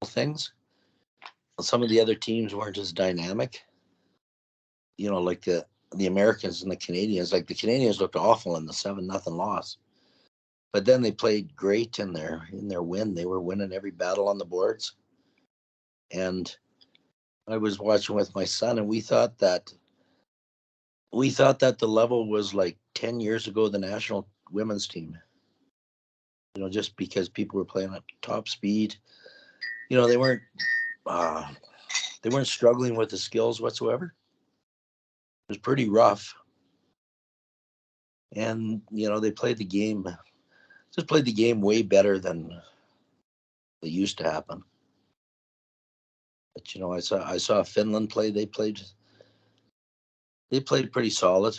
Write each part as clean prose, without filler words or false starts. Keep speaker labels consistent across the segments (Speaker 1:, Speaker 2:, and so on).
Speaker 1: things. Some of the other teams weren't as dynamic. Like the Americans and the Canadians. Like the Canadians looked awful in the 7-0 loss, but then they played great in their win. They were winning every battle on the boards. And I was watching with my son, and we thought that the level was like 10 years ago, the national women's team. Just because people were playing at top speed. They weren't struggling with the skills whatsoever. It was pretty rough. And they played the game way better than it used to happen. But I saw Finland play. They played pretty solid.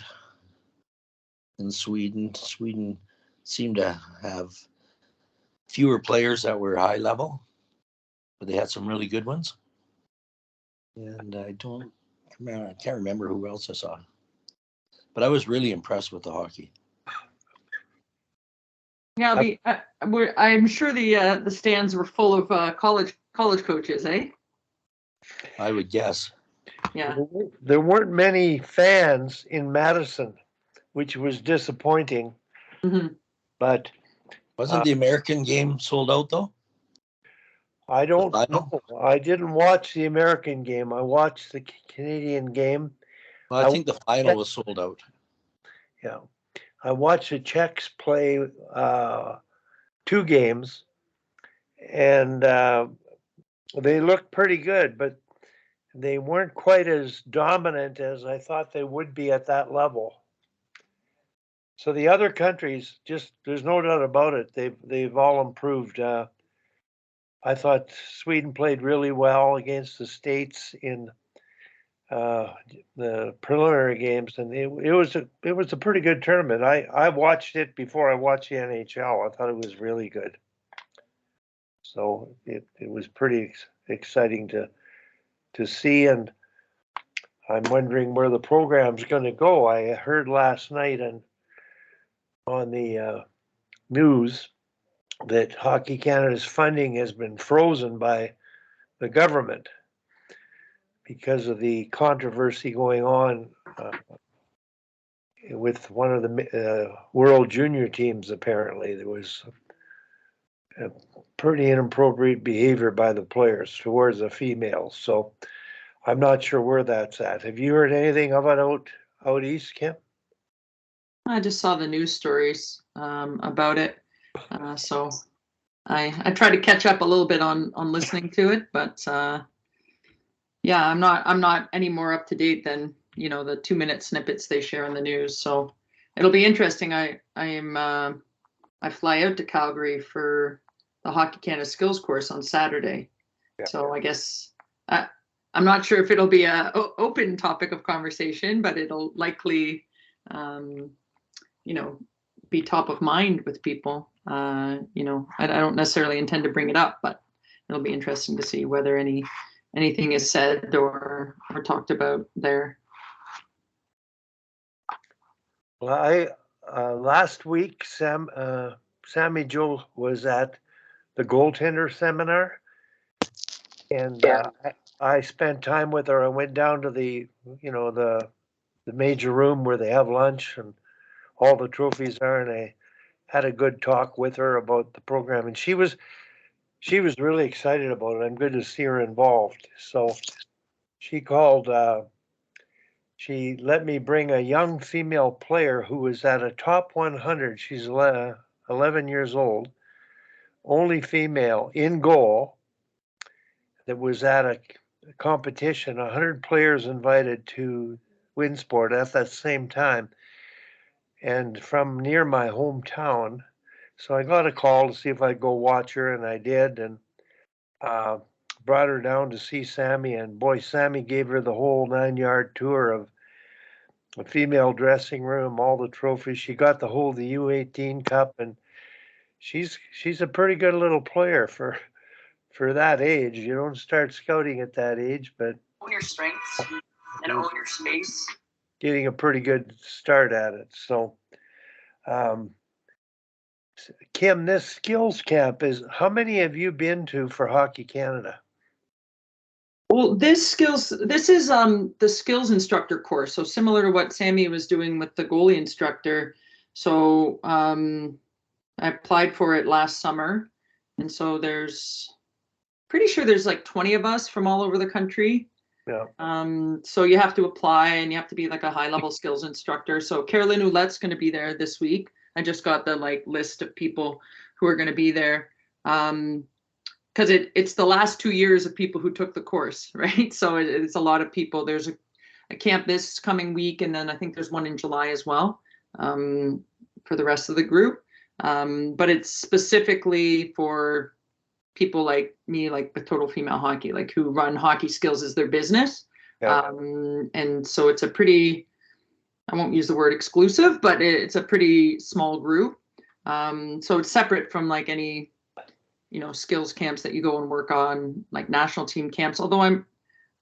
Speaker 1: In Sweden seemed to have fewer players that were high level, but they had some really good ones. And I can't remember who else I saw, but I was really impressed with the hockey.
Speaker 2: Yeah, I'm sure the stands were full of college coaches, eh?
Speaker 1: I would guess.
Speaker 2: Yeah.
Speaker 3: There weren't many fans in Madison, which was disappointing.
Speaker 2: Mm-hmm.
Speaker 3: But
Speaker 1: wasn't the American game sold out though?
Speaker 3: I don't know. I didn't watch the American game. I watched the Canadian game.
Speaker 1: Well, I think the final was sold out.
Speaker 3: Yeah. I watched the Czechs play 2 games, and they looked pretty good, but they weren't quite as dominant as I thought they would be at that level. So the other countries, there's no doubt about it. They've all improved. I thought Sweden played really well against the States in the preliminary games, and it was a pretty good tournament. I watched it before I watched the NHL. I thought it was really good. So it was pretty exciting to see, and I'm wondering where the program's going to go. I heard last night on the news that Hockey Canada's funding has been frozen by the government because of the controversy going on with one of the world junior teams. Apparently, there was a pretty inappropriate behavior by the players towards the females. So I'm not sure where that's at. Have you heard anything of it out east, Kim?
Speaker 2: I just saw the news stories about it, so I try to catch up a little bit on listening to it, but yeah, I'm not any more up to date than the 2-minute snippets they share in the news. So it'll be interesting. I fly out to Calgary for the Hockey Canada skills course on Saturday. Yeah. So I guess I'm not sure if it'll be a open topic of conversation, but it'll likely be top of mind with people. I don't necessarily intend to bring it up, but it'll be interesting to see whether anything is said or talked about there.
Speaker 3: Well, last week Sammi Joe was at the goaltender seminar, and I spent time with her. I went down to the major room where they have lunch and all the trophies are, and I had a good talk with her about the program, and she was really excited about it. I'm good to see her involved. So she called. She let me bring a young female player who was at a top 100. She's 11 years old, only female in goal. That was at a competition. 100 players invited to Winsport at that same time, and from near my hometown. So I got a call to see if I'd go watch her, and I did, and brought her down to see Sammi. And boy, Sammi gave her the whole 9-yard tour of the female dressing room, all the trophies. She got the whole the U18 Cup, and she's a pretty good little player for that age. You don't start scouting at that age, but
Speaker 2: own your strengths and own your space.
Speaker 3: Getting a pretty good start at it. So Kim, this skills camp how many have you been to for Hockey Canada?
Speaker 2: Well, this is the skills instructor course, so similar to what Sammy was doing with the goalie instructor. So I applied for it last summer, and so pretty sure there's like 20 of us from all over the country.
Speaker 3: Yeah.
Speaker 2: So you have to apply, and you have to be like a high-level skills instructor. So Carolyn Ouellette's going to be there this week. I just got the list of people who are going to be there. Because it's the last 2 years of people who took the course, right? So it's a lot of people. There's a camp this coming week, and then I think there's one in July as well for the rest of the group. But it's specifically for people like me, like with Total Female Hockey, like who run Hockey Skills as their business. Yeah. And so it's a pretty, I won't use the word exclusive, but it's a pretty small group. So it's separate from like any skills camps that you go and work on, like national team camps. Although I'm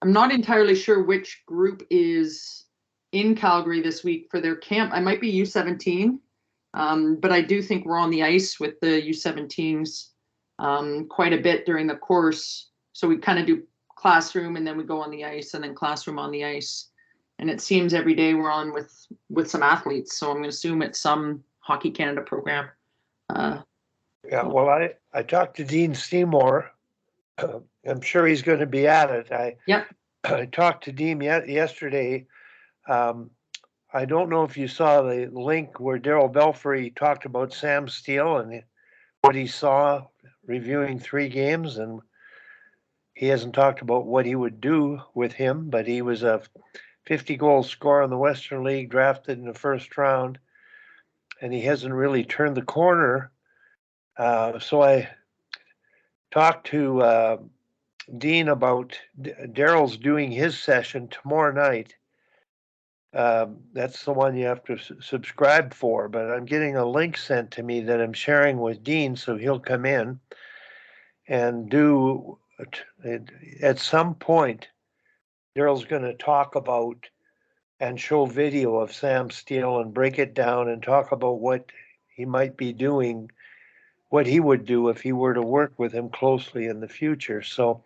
Speaker 2: not entirely sure which group is in Calgary this week for their camp. I might be U17, but I do think we're on the ice with the U17s quite a bit during the course. So we kind of do classroom, and then we go on the ice, and then classroom on the ice. And it seems every day we're on with some athletes. So I'm going to assume it's some Hockey Canada program.
Speaker 3: Yeah, well, I talked to Dean Seymour. I'm sure he's going to be at it. I talked to Dean yesterday. I don't know if you saw the link where Daryl Belfry talked about Sam Steele and what he saw reviewing 3 games, and he hasn't talked about what he would do with him, but he was a 50-goal scorer in the Western League, drafted in the first round, and he hasn't really turned the corner. So I talked to Dean about Daryl's doing his session tomorrow night. That's the one you have to subscribe for, but I'm getting a link sent to me that I'm sharing with Dean, so he'll come in and do, at some point, Daryl's going to talk about and show video of Sam Steele and break it down and talk about what he might be doing, what he would do if he were to work with him closely in the future. So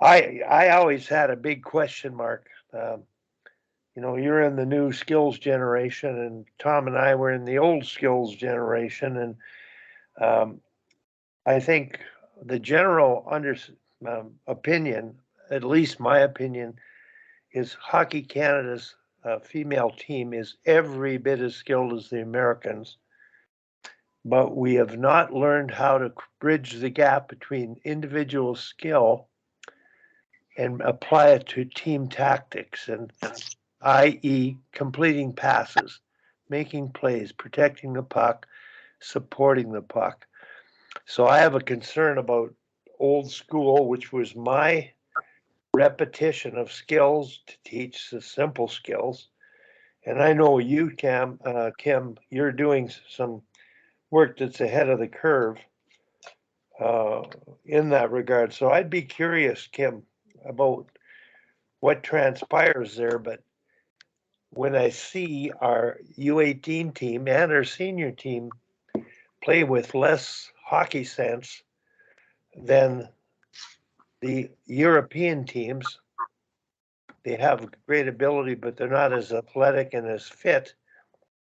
Speaker 3: I always had a big question mark. You're in the new skills generation, and Tom and I were in the old skills generation. And I think the general opinion, at least my opinion, is Hockey Canada's female team is every bit as skilled as the Americans. But we have not learned how to bridge the gap between individual skill and apply it to team tactics, and i.e. completing passes, making plays, protecting the puck, supporting the puck. So I have a concern about old school, which was my repetition of skills to teach the simple skills. And I know you, Kim, you're doing some work that's ahead of the curve in that regard. So I'd be curious, Kim, about what transpires there. But when I see our U18 team and our senior team play with less hockey sense than the European teams, they have great ability, but they're not as athletic and as fit.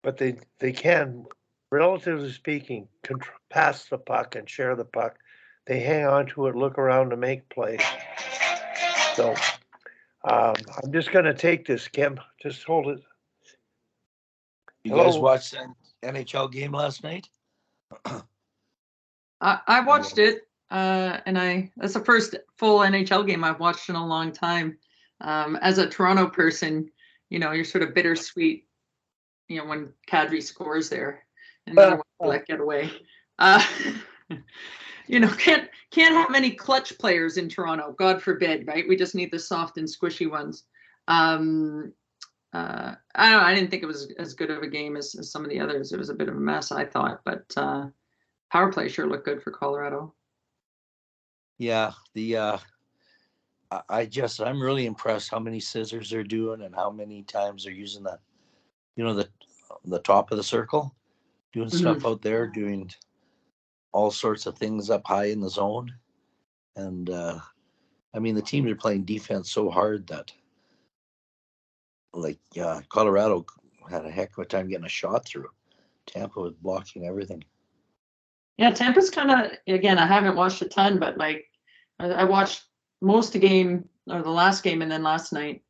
Speaker 3: But they can, relatively speaking, pass the puck and share the puck. They hang on to it, look around to make plays. So I'm just going to take this, Kim. Just hold it.
Speaker 1: You guys watched the NHL game last night?
Speaker 2: I watched it, and that's the first full NHL game I've watched in a long time. As a Toronto person, you're sort of bittersweet, when Kadri scores there, and then let get away. Can't have any clutch players in Toronto, God forbid, right? We just need the soft and squishy ones. I don't know. I didn't think it was as good of a game as some of the others. It was a bit of a mess, I thought, but power play sure looked good for Colorado.
Speaker 1: Yeah, I'm really impressed how many scissors they're doing and how many times they're using the top of the circle, doing stuff out there, doing all sorts of things up high in the zone. And I mean, the teams are playing defense so hard that, like, Colorado had a heck of a time getting a shot through. Tampa was blocking everything.
Speaker 2: Yeah, Tampa's kind of, again, I haven't watched a ton, but like I watched most of the game, or the last game, and then last night.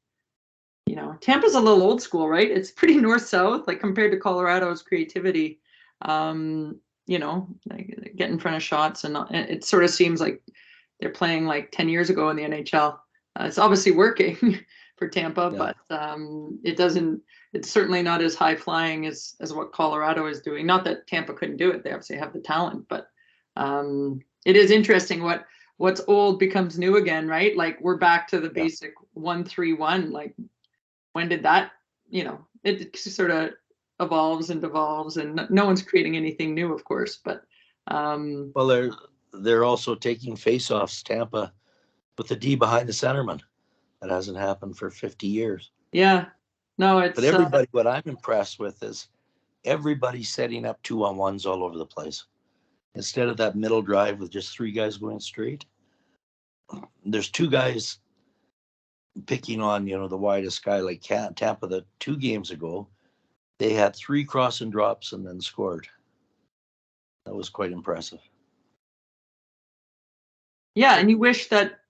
Speaker 2: You know, Tampa's a little old school, right? It's pretty north-south, like compared to Colorado's creativity. You know, like get in front of shots, and it sort of seems like they're playing like 10 years ago in the NHL. It's obviously working for Tampa,
Speaker 1: Yeah.
Speaker 2: but it's certainly not as high flying as what Colorado is doing. Not that Tampa couldn't do it; they obviously have the talent, but it is interesting what's old becomes new again, right? Like we're back to the basic 1-3-1. Like when did that? You know, it sort of evolves and devolves, and no one's creating anything new, of course. But
Speaker 1: well, they're also taking faceoffs, Tampa, with the D behind the centerman. That hasn't happened for 50 years.
Speaker 2: Yeah, no, it's.
Speaker 1: But everybody, what I'm impressed with is everybody setting up 2-on-1s all over the place. Instead of that middle drive with just 3 guys going straight, there's 2 guys picking on, the widest guy like Tampa. The 2 games ago, they had 3 cross and drops and then scored. That was quite impressive.
Speaker 2: Yeah, and you wish that.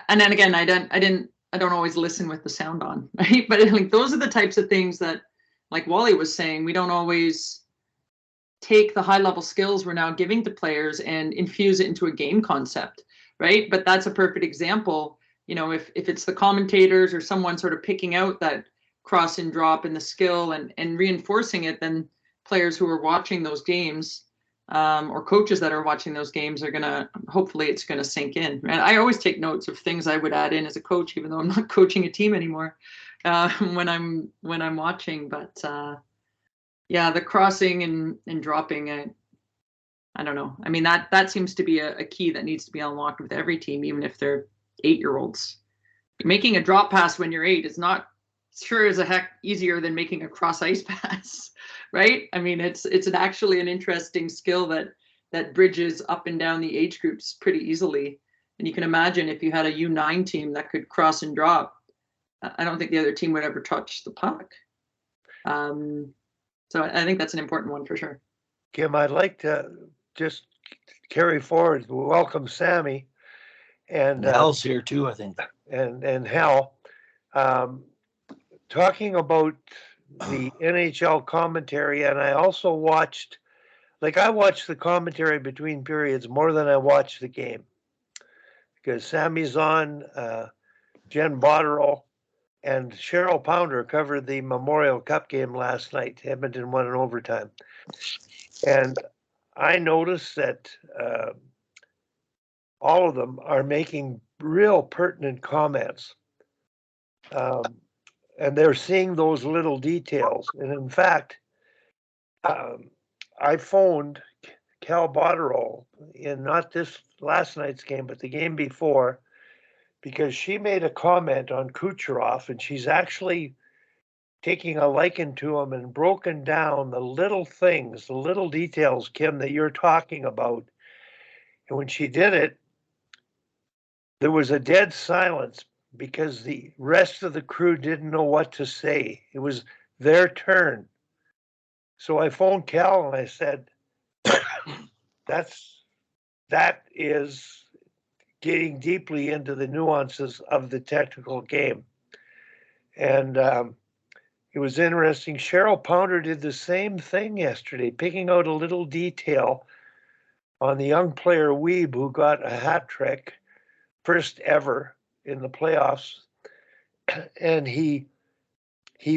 Speaker 2: And then again, I don't always listen with the sound on, right? But like those are the types of things that, like Wally was saying, we don't always take the high level skills we're now giving to players and infuse it into a game concept, right? But that's a perfect example. You know, if it's the commentators or someone sort of picking out that cross and drop and the skill and reinforcing it, then players who are watching those games or coaches that are watching those games are hopefully it's gonna sink in. And I always take notes of things I would add in as a coach, even though I'm not coaching a team anymore when I'm watching. But yeah, the crossing and dropping, I don't know. I mean, that seems to be a key that needs to be unlocked with every team, even if they're 8-year-olds. Making a drop pass when you're 8 is not sure as a heck easier than making a cross ice pass, right? I mean, it's actually an interesting skill that bridges up and down the age groups pretty easily. And you can imagine if you had a U9 team that could cross and drop, I don't think the other team would ever touch the puck. So I think that's an important one for sure.
Speaker 3: Kim, I'd like to just carry forward, welcome Sami. And
Speaker 1: Hal's here too, I think.
Speaker 3: And Hal. Talking about the NHL commentary, and I also watched the commentary between periods more than I watched the game. Because Sami's on, Jen Botterill, and Cheryl Pounder covered the Memorial Cup game last night. Edmonton won in overtime. And I noticed that all of them are making real pertinent comments. And they're seeing those little details. And in fact, I phoned Cal Botterill in not this last night's game, but the game before, because she made a comment on Kucherov, and she's actually taking a liking to him and broken down the little things, the little details, Kim, that you're talking about. And when she did it, there was a dead silence because the rest of the crew didn't know what to say. It was their turn. So I phoned Cal and I said, that is getting deeply into the nuances of the technical game. And it was interesting. Cheryl Pounder did the same thing yesterday, picking out a little detail on the young player Weeb, who got a hat trick, first ever in the playoffs. And he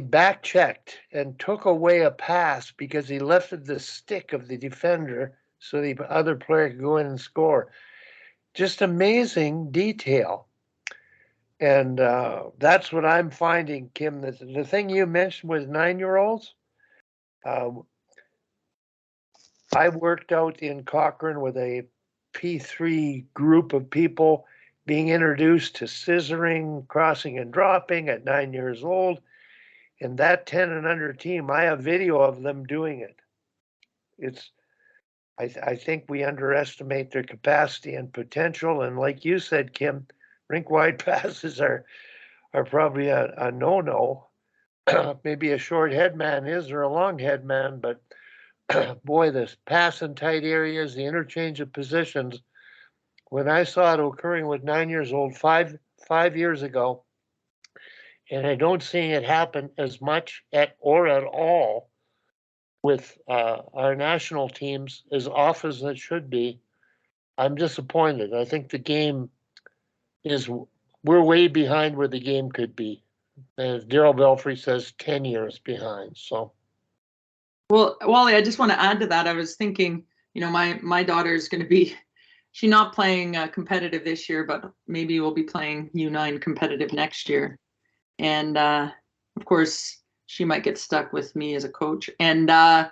Speaker 3: back checked and took away a pass because he lifted the stick of the defender so the other player could go in and score. Just amazing detail. And that's what I'm finding, Kim. The thing you mentioned was 9-year-olds. I worked out in Cochrane with a P3 group of people being introduced to scissoring, crossing, and dropping at 9 years old. And that 10 and under team, I have video of them doing it. I think we underestimate their capacity and potential. And like you said, Kim, rink-wide passes are probably a no-no. Maybe a short head man is or a long head man, but boy, this pass in tight areas, the interchange of positions. When I saw it occurring with 9 years old, five years ago, and I don't see it happen as much at all with our national teams as often as it should be. I'm disappointed. I think the game we're way behind where the game could be. As Daryl Belfry says, 10 years behind. So,
Speaker 2: Well, Wally, I just want to add to that. I was thinking, my daughter is going to be, she's not playing competitive this year, but maybe we'll be playing U9 competitive next year. And of course, she might get stuck with me as a coach. And I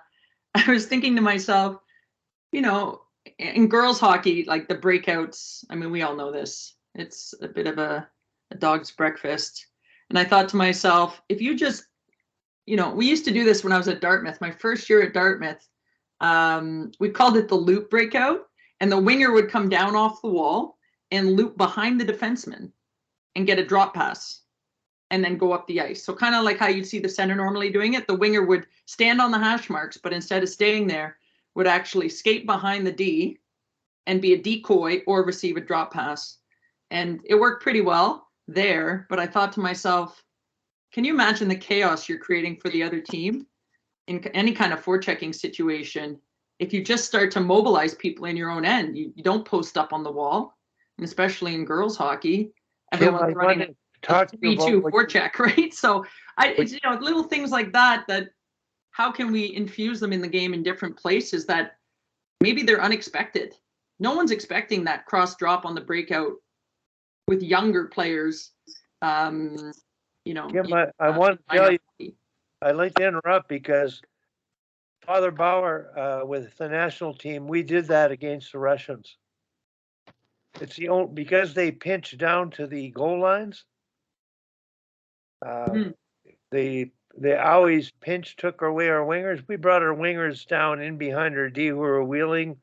Speaker 2: was thinking to myself, in girls hockey, like the breakouts, I mean, we all know this. It's a bit of a dog's breakfast. And I thought to myself, if you just, we used to do this when I was at Dartmouth. My first year at Dartmouth, we called it the loop breakout. And the winger would come down off the wall and loop behind the defenseman and get a drop pass and then go up the ice. So kind of like how you'd see the center normally doing it. The winger would stand on the hash marks, but instead of staying there, would actually skate behind the D and be a decoy or receive a drop pass. And it worked pretty well there. But I thought to myself, can you imagine the chaos you're creating for the other team in any kind of forechecking situation? If you just start to mobilize people in your own end, you don't post up on the wall, and especially in girls hockey, everyone's running a 3-2 forecheck, right? So it's little things like that how can we infuse them in the game in different places that maybe they're unexpected. No one's expecting that cross drop on the breakout with younger players.
Speaker 3: Kim, I want to tell you, I'd like to interrupt because Father Bauer with the national team, we did that against the Russians. It's the only, because they pinched down to the goal lines. The Auies pinch took away our wingers. We brought our wingers down in behind our D who were wheeling.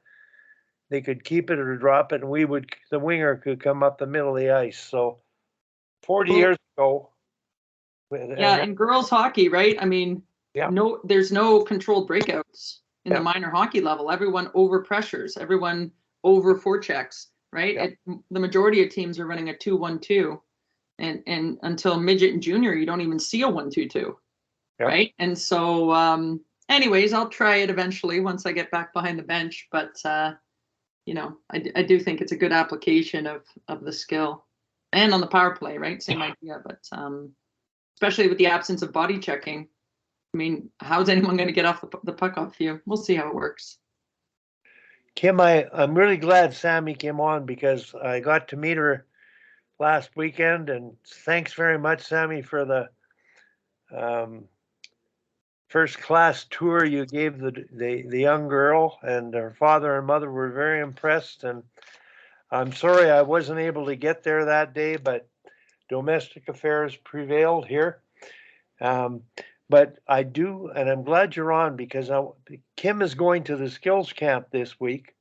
Speaker 3: They could keep it or drop it, and the winger could come up the middle of the ice. So 40 years ago.
Speaker 2: Yeah, in girls hockey, right? I mean, there's no controlled breakouts in the minor hockey level. Everyone over pressures, everyone over forechecks, right? The majority of teams are running a 2-1-2. And until midget and junior, you don't even see a 1-2-2, right? And so, anyways, I'll try it eventually once I get back behind the bench. But I do think it's a good application of the skill, and on the power play, right? Same idea, but especially with the absence of body checking. I mean, how's anyone going to get off the puck off you? We'll see how it works.
Speaker 3: Kim, I'm really glad Sammi came on because I got to meet her last weekend, and thanks very much, Sammi, for the first class tour you gave the young girl, and her father and mother were very impressed. And I'm sorry I wasn't able to get there that day, but domestic affairs prevailed here. But I do, and I'm glad you're on because Kim is going to the skills camp this week.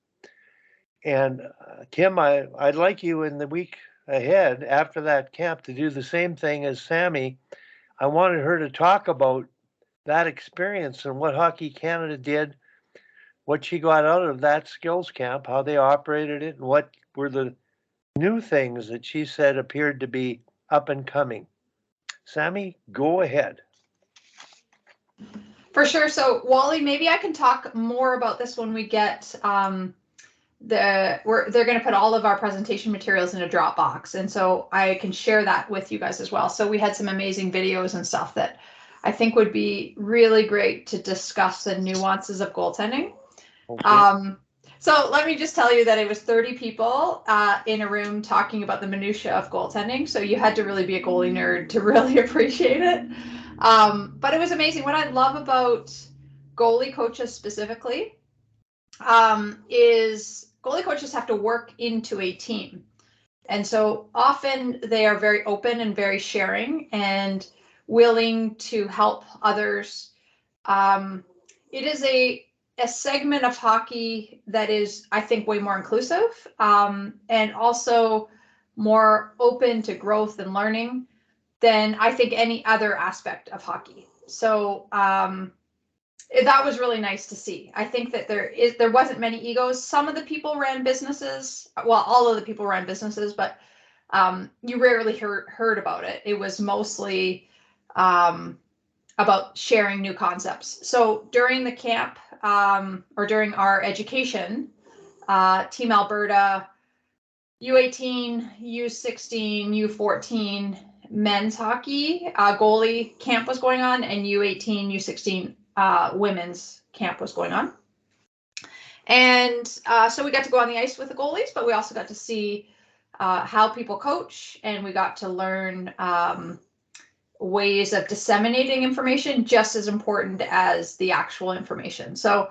Speaker 3: And Kim, I'd like you in the week ahead after that camp to do the same thing as Sammi. I wanted her to talk about that experience and what Hockey Canada did, what she got out of that skills camp, how they operated it, and what were the new things that she said appeared to be up and coming. Sammi, go ahead.
Speaker 4: For sure. So Wally, maybe I can talk more about this when we get they're going to put all of our presentation materials in a Dropbox, and so I can share that with you guys as well. So we had some amazing videos and stuff that I think would be really great to discuss the nuances of goaltending. Okay. So let me just tell you that it was 30 people in a room talking about the minutia of goaltending. So you had to really be a goalie nerd to really appreciate it. But it was amazing. What I love about goalie coaches specifically is goalie coaches have to work into a team. And so often they are very open and very sharing and willing to help others. It is a segment of hockey that is, I think, way more inclusive, and also more open to growth and learning than I think any other aspect of hockey. So that was really nice to see. I think that there wasn't many egos. Some of the people ran businesses. Well, all of the people ran businesses, but you rarely heard about it. It was mostly about sharing new concepts. So during the camp, or during our education, Team Alberta, U18, U16, U14 men's hockey goalie camp was going on, and U18, U16 women's camp was going on. And so we got to go on the ice with the goalies, but we also got to see how people coach, and we got to learn ways of disseminating information, just as important as the actual information. So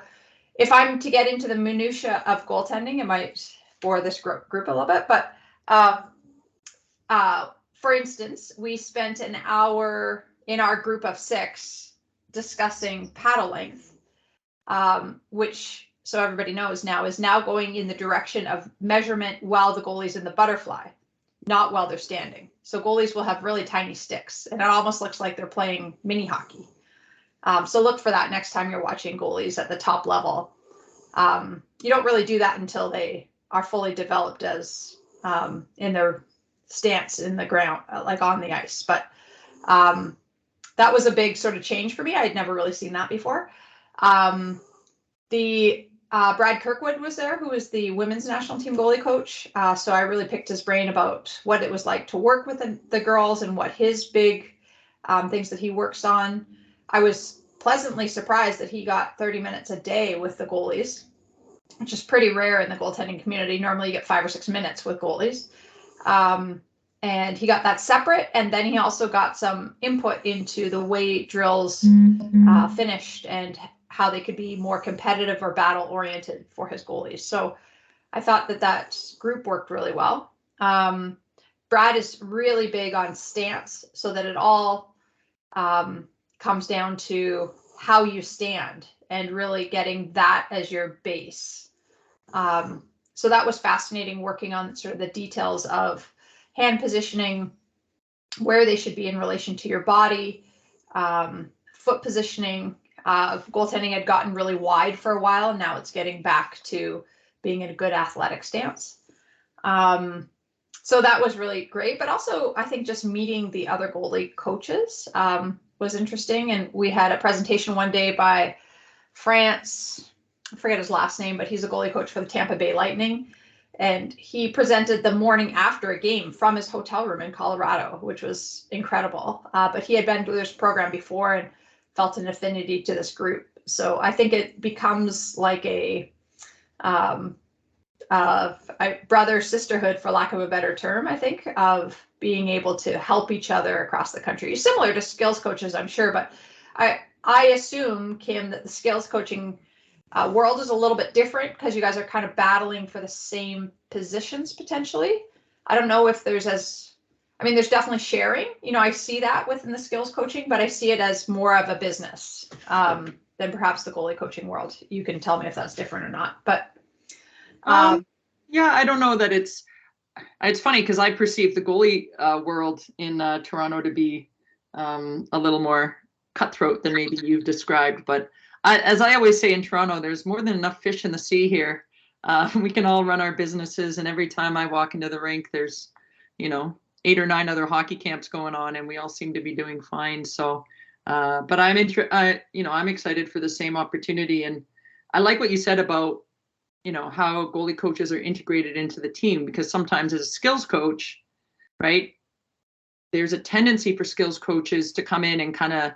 Speaker 4: if I'm to get into the minutia of goaltending, it might bore this group a little bit, but for instance, we spent an hour in our group of 6 discussing paddle length, which, so everybody knows now, is now going in the direction of measurement while the goalie's in the butterfly, not while they're standing. So goalies will have really tiny sticks, and it almost looks like they're playing mini hockey. So look for that next time you're watching goalies at the top level. You don't really do that until they are fully developed as in their stance in the ground, like on the ice. But that was a big sort of change for me. I had never really seen that before. Brad Kirkwood was there, who was the women's national team goalie coach. So I really picked his brain about what it was like to work with the girls and what his big things that he works on. I was pleasantly surprised that he got 30 minutes a day with the goalies, which is pretty rare in the goaltending community. Normally you get 5 or 6 minutes with goalies. And he got that separate. And then he also got some input into the way drills finished and how they could be more competitive or battle oriented for his goalies. So I thought that group worked really well. Brad is really big on stance, so that it all comes down to how you stand and really getting that as your base. So that was fascinating, working on sort of the details of hand positioning, where they should be in relation to your body, foot positioning. Goaltending had gotten really wide for a while, and now it's getting back to being in a good athletic stance. So that was really great, but also I think just meeting the other goalie coaches was interesting. And we had a presentation one day by France, I forget his last name, but he's a goalie coach for the Tampa Bay Lightning. And he presented the morning after a game from his hotel room in Colorado, which was incredible. But he had been to this program before and felt an affinity to this group. So I think it becomes like a brother sisterhood, for lack of a better term, I think, of being able to help each other across the country. Similar to skills coaches, I'm sure, but I assume, Kim, that the skills coaching world is a little bit different because you guys are kind of battling for the same positions potentially. I don't know if there's there's definitely sharing. I see that within the skills coaching, but I see it as more of a business than perhaps the goalie coaching world. You can tell me if that's different or not, but
Speaker 2: yeah, I don't know that it's funny because I perceive the goalie world in Toronto to be a little more cutthroat than maybe you've described. But as I always say in Toronto, there's more than enough fish in the sea here. We can all run our businesses, and every time I walk into the rink, there's 8 or 9 other hockey camps going on, and we all seem to be doing fine. So, but I'm excited for the same opportunity, and I like what you said about how goalie coaches are integrated into the team, because sometimes as a skills coach, right, there's a tendency for skills coaches to come in and kind of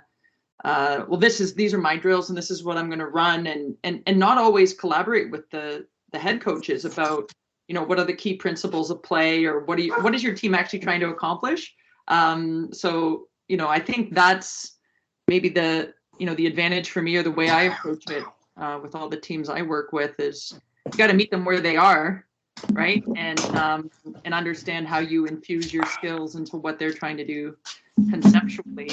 Speaker 2: these are my drills and this is what I'm going to run, and not always collaborate with the head coaches about what are the key principles of play, or what is your team actually trying to accomplish. So I think that's maybe the advantage for me, or the way I approach it with all the teams I work with, is you got to meet them where they are, right, and understand how you infuse your skills into what they're trying to do conceptually.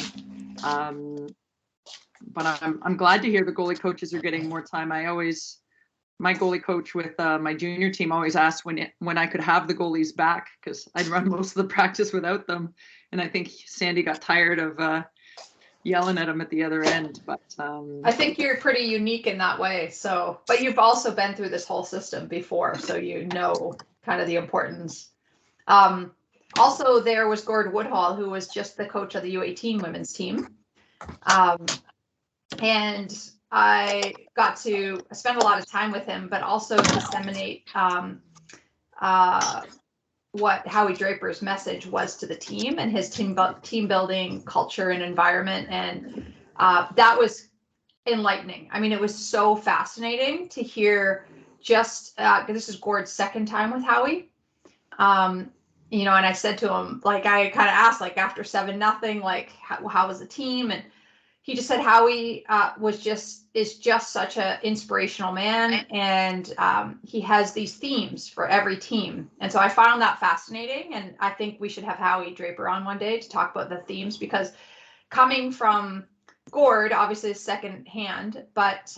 Speaker 2: but I'm glad to hear the goalie coaches are getting more time. My goalie coach with my junior team always asked when I could have the goalies back, because I'd run most of the practice without them. And I think Sandy got tired of yelling at him at the other end. But
Speaker 4: I think you're pretty unique in that way. So, but you've also been through this whole system before, so you know kind of the importance. Also, there was Gord Woodhall, who was just the coach of the U18 women's team. And I got to spend a lot of time with him, but also disseminate what Howie Draper's message was to the team and his team building culture and environment. And that was enlightening. I mean, it was so fascinating to hear just, this is Gord's second time with Howie. You know, and I said to him, like, I kind of asked, like, after 7-0, like, how was the team? And he just said Howie is just such an inspirational man, and he has these themes for every team. And so I found that fascinating, and I think we should have Howie Draper on one day to talk about the themes, because coming from Gord, obviously second hand, but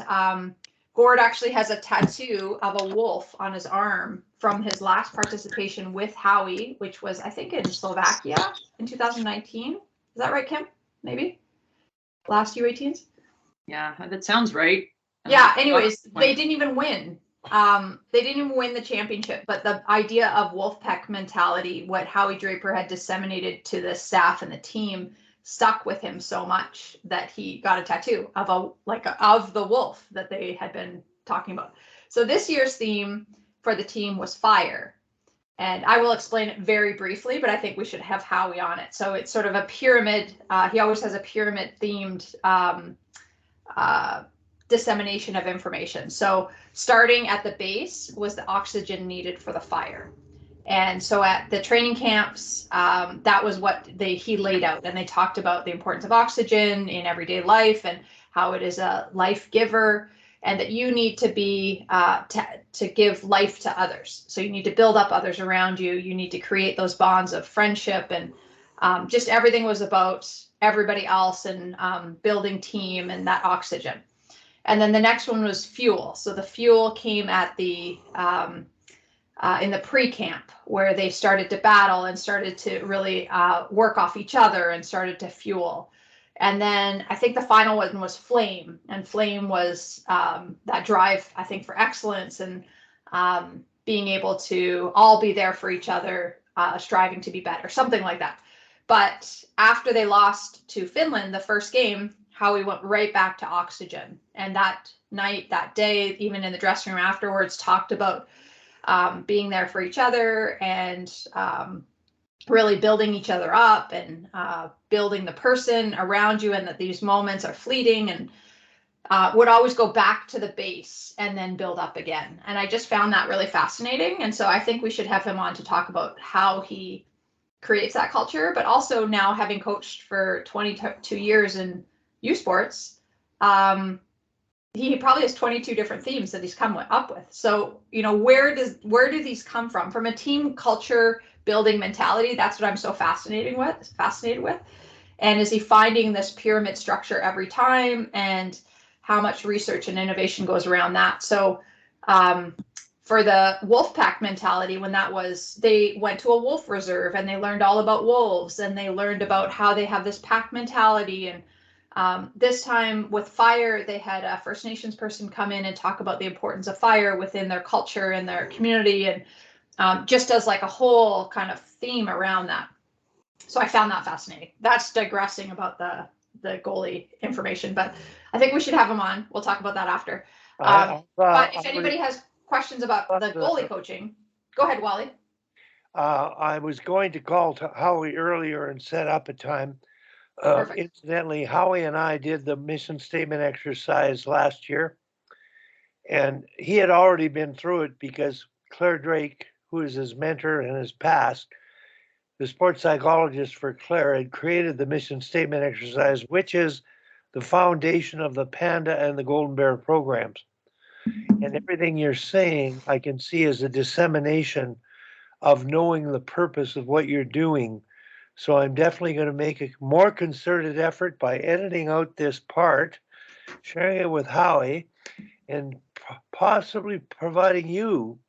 Speaker 4: Gord actually has a tattoo of a wolf on his arm from his last participation with Howie, which was, I think, in Slovakia in 2019. Is that right, Kim? Maybe? Last U18s?
Speaker 2: yeah, that sounds right.
Speaker 4: Yeah, anyways, they didn't even win. They didn't even win the championship, but the idea of Wolfpack mentality, what Howie Draper had disseminated to the staff and the team, stuck with him so much that he got a tattoo of of the wolf that they had been talking about. So this year's theme for the team was fire. And I will explain it very briefly, but I think we should have Howie on it. So it's sort of a pyramid. He always has a pyramid themed dissemination of information. So starting at the base was the oxygen needed for the fire. And so at the training camps, that was what he laid out. And they talked about the importance of oxygen in everyday life and how it is a life giver, and that you need to be to give life to others. So you need to build up others around you. You need to create those bonds of friendship, and just everything was about everybody else and building team and that oxygen. And then the next one was fuel. So the fuel came at the in the pre-camp, where they started to battle and started to really work off each other and started to fuel. And then I think the final one was flame, and flame was that drive, I think, for excellence and being able to all be there for each other, striving to be better, something like that. But after they lost to Finland, the first game, Howie went right back to oxygen. And that night, that day, even in the dressing room afterwards, talked about being there for each other and really building each other up and building the person around you, and that these moments are fleeting, and would always go back to the base and then build up again. And I just found that really fascinating. And so I think we should have him on to talk about how he creates that culture, but also now having coached for 22 years in U Sports, he probably has 22 different themes that he's come up with. So, you know, where do these come from? From a team culture building mentality, that's what I'm so fascinated with. And is he finding this pyramid structure every time, and how much research and innovation goes around that? So for the Wolfpack mentality, when they went to a wolf reserve and they learned all about wolves, and they learned about how they have this pack mentality. And this time with fire, they had a First Nations person come in and talk about the importance of fire within their culture and their community, and just as like a whole kind of theme around that. So I found that fascinating. That's digressing about the goalie information, but I think we should have him on. We'll talk about that after. But if anybody has questions about the goalie coaching, go ahead, Wally.
Speaker 3: I was going to call to Howie earlier and set up a time. Incidentally, Howie and I did the mission statement exercise last year, and he had already been through it because Claire Drake, who is his mentor and his past, the sports psychologist for Claire, had created the mission statement exercise, which is the foundation of the Panda and the Golden Bear programs. And everything you're saying, I can see as a dissemination of knowing the purpose of what you're doing So I'm definitely going to make a more concerted effort by editing out this part, sharing it with Howie, and possibly providing you,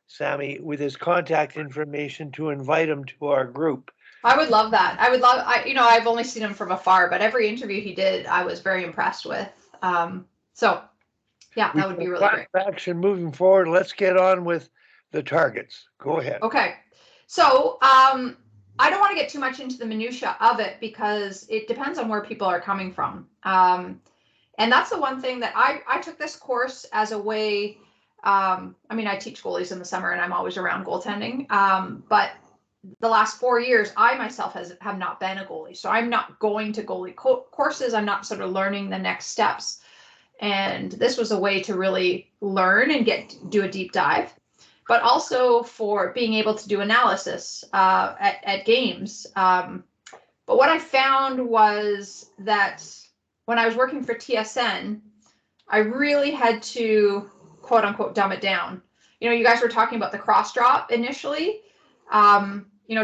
Speaker 3: Sammy, with his contact information to invite him to our group.
Speaker 4: I would love that. I've only seen him from afar, but every interview he did, I was very impressed with. So yeah, that would be really great.
Speaker 3: Action moving forward. Let's get on with the targets. Go ahead.
Speaker 4: Okay. So I don't want to get too much into the minutia of it because it depends on where people are coming from. And that's the one thing that I took this course as a way. I teach goalies in the summer and I'm always around goaltending. But the last 4 years, I myself have not been a goalie. So I'm not going to goalie courses. I'm not sort of learning the next steps. And this was a way to really learn and do a deep dive, but also for being able to do analysis at games. But what I found was that when I was working for TSN, I really had to, quote unquote, dumb it down. You guys were talking about the cross drop initially.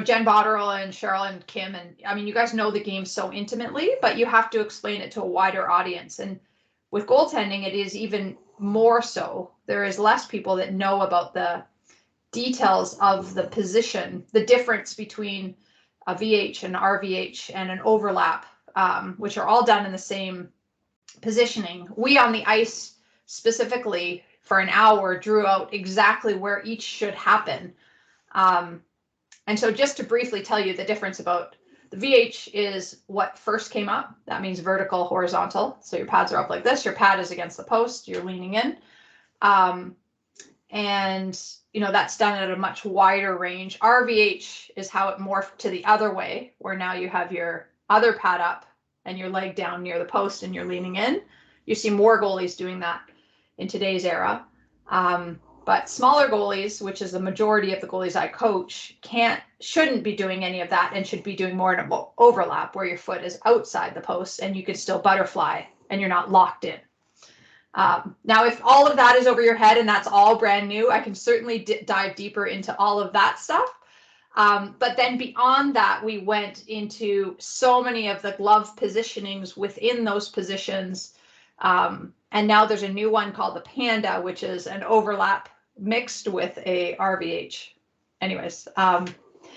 Speaker 4: Jen Botterill and Cheryl and Kim, and you guys know the game so intimately, but you have to explain it to a wider audience. And with goaltending, it is even more so. There is less people that know about the details of the position, the difference between a VH and RVH and an overlap, which are all done in the same positioning. We on the ice specifically for an hour drew out exactly where each should happen. And so just to briefly tell you the difference about the VH is what first came up. That means vertical, horizontal. So your pads are up like this. Your pad is against the post. You're leaning in. And that's done at a much wider range. RVH is how it morphed to the other way, where now you have your other pad up and your leg down near the post and you're leaning in. You see more goalies doing that in today's era. But smaller goalies, which is the majority of the goalies I coach, shouldn't be doing any of that and should be doing more in an overlap where your foot is outside the post and you can still butterfly and you're not locked in. Now, if all of that is over your head and that's all brand new, I can certainly dive deeper into all of that stuff. But then beyond that, we went into so many of the glove positionings within those positions. And now there's a new one called the Panda, which is an overlap mixed with a RVH. Anyways,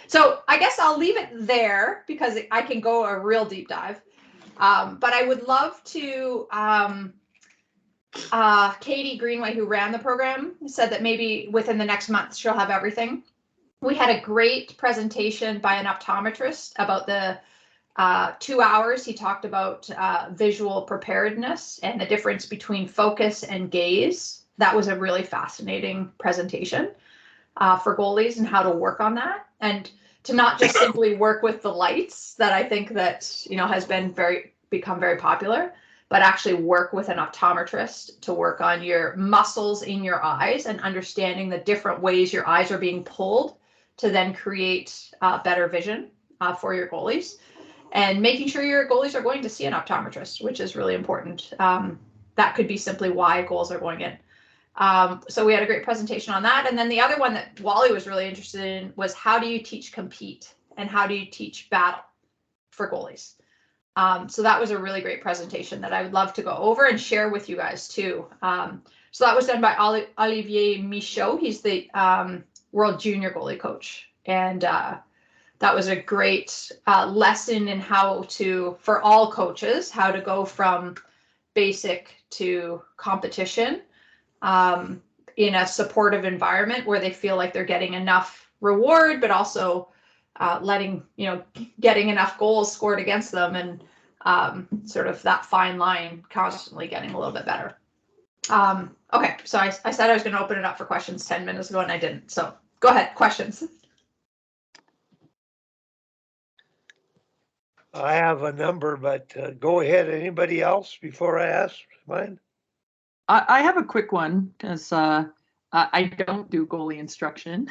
Speaker 4: so I guess I'll leave it there because I can go a real deep dive. But I would love to, Katie Greenway, who ran the program, said that maybe within the next month she'll have everything. We had a great presentation by an optometrist about the 2 hours. He talked about visual preparedness and the difference between focus and gaze. That was a really fascinating presentation for goalies and how to work on that, and to not just simply work with the lights that I think that has become very popular, but actually work with an optometrist to work on your muscles in your eyes and understanding the different ways your eyes are being pulled to then create better vision for your goalies, and making sure your goalies are going to see an optometrist, which is really important. That could be simply why goals are going in. So we had a great presentation on that. And then the other one that Wally was really interested in was how do you teach compete and how do you teach battle for goalies? So that was a really great presentation that I would love to go over and share with you guys too. So that was done by Olivier Michaud. He's the World Junior Goalie Coach. And that was a great lesson in for all coaches, how to go from basic to competition in a supportive environment where they feel like they're getting enough reward, but also getting enough goals scored against them, and sort of that fine line constantly getting a little bit better. Okay, so I said I was going to open it up for questions 10 minutes ago and I didn't. So go ahead, questions.
Speaker 3: I have a number, but go ahead. Anybody else before I ask mine?
Speaker 2: I have a quick one because I don't do goalie instruction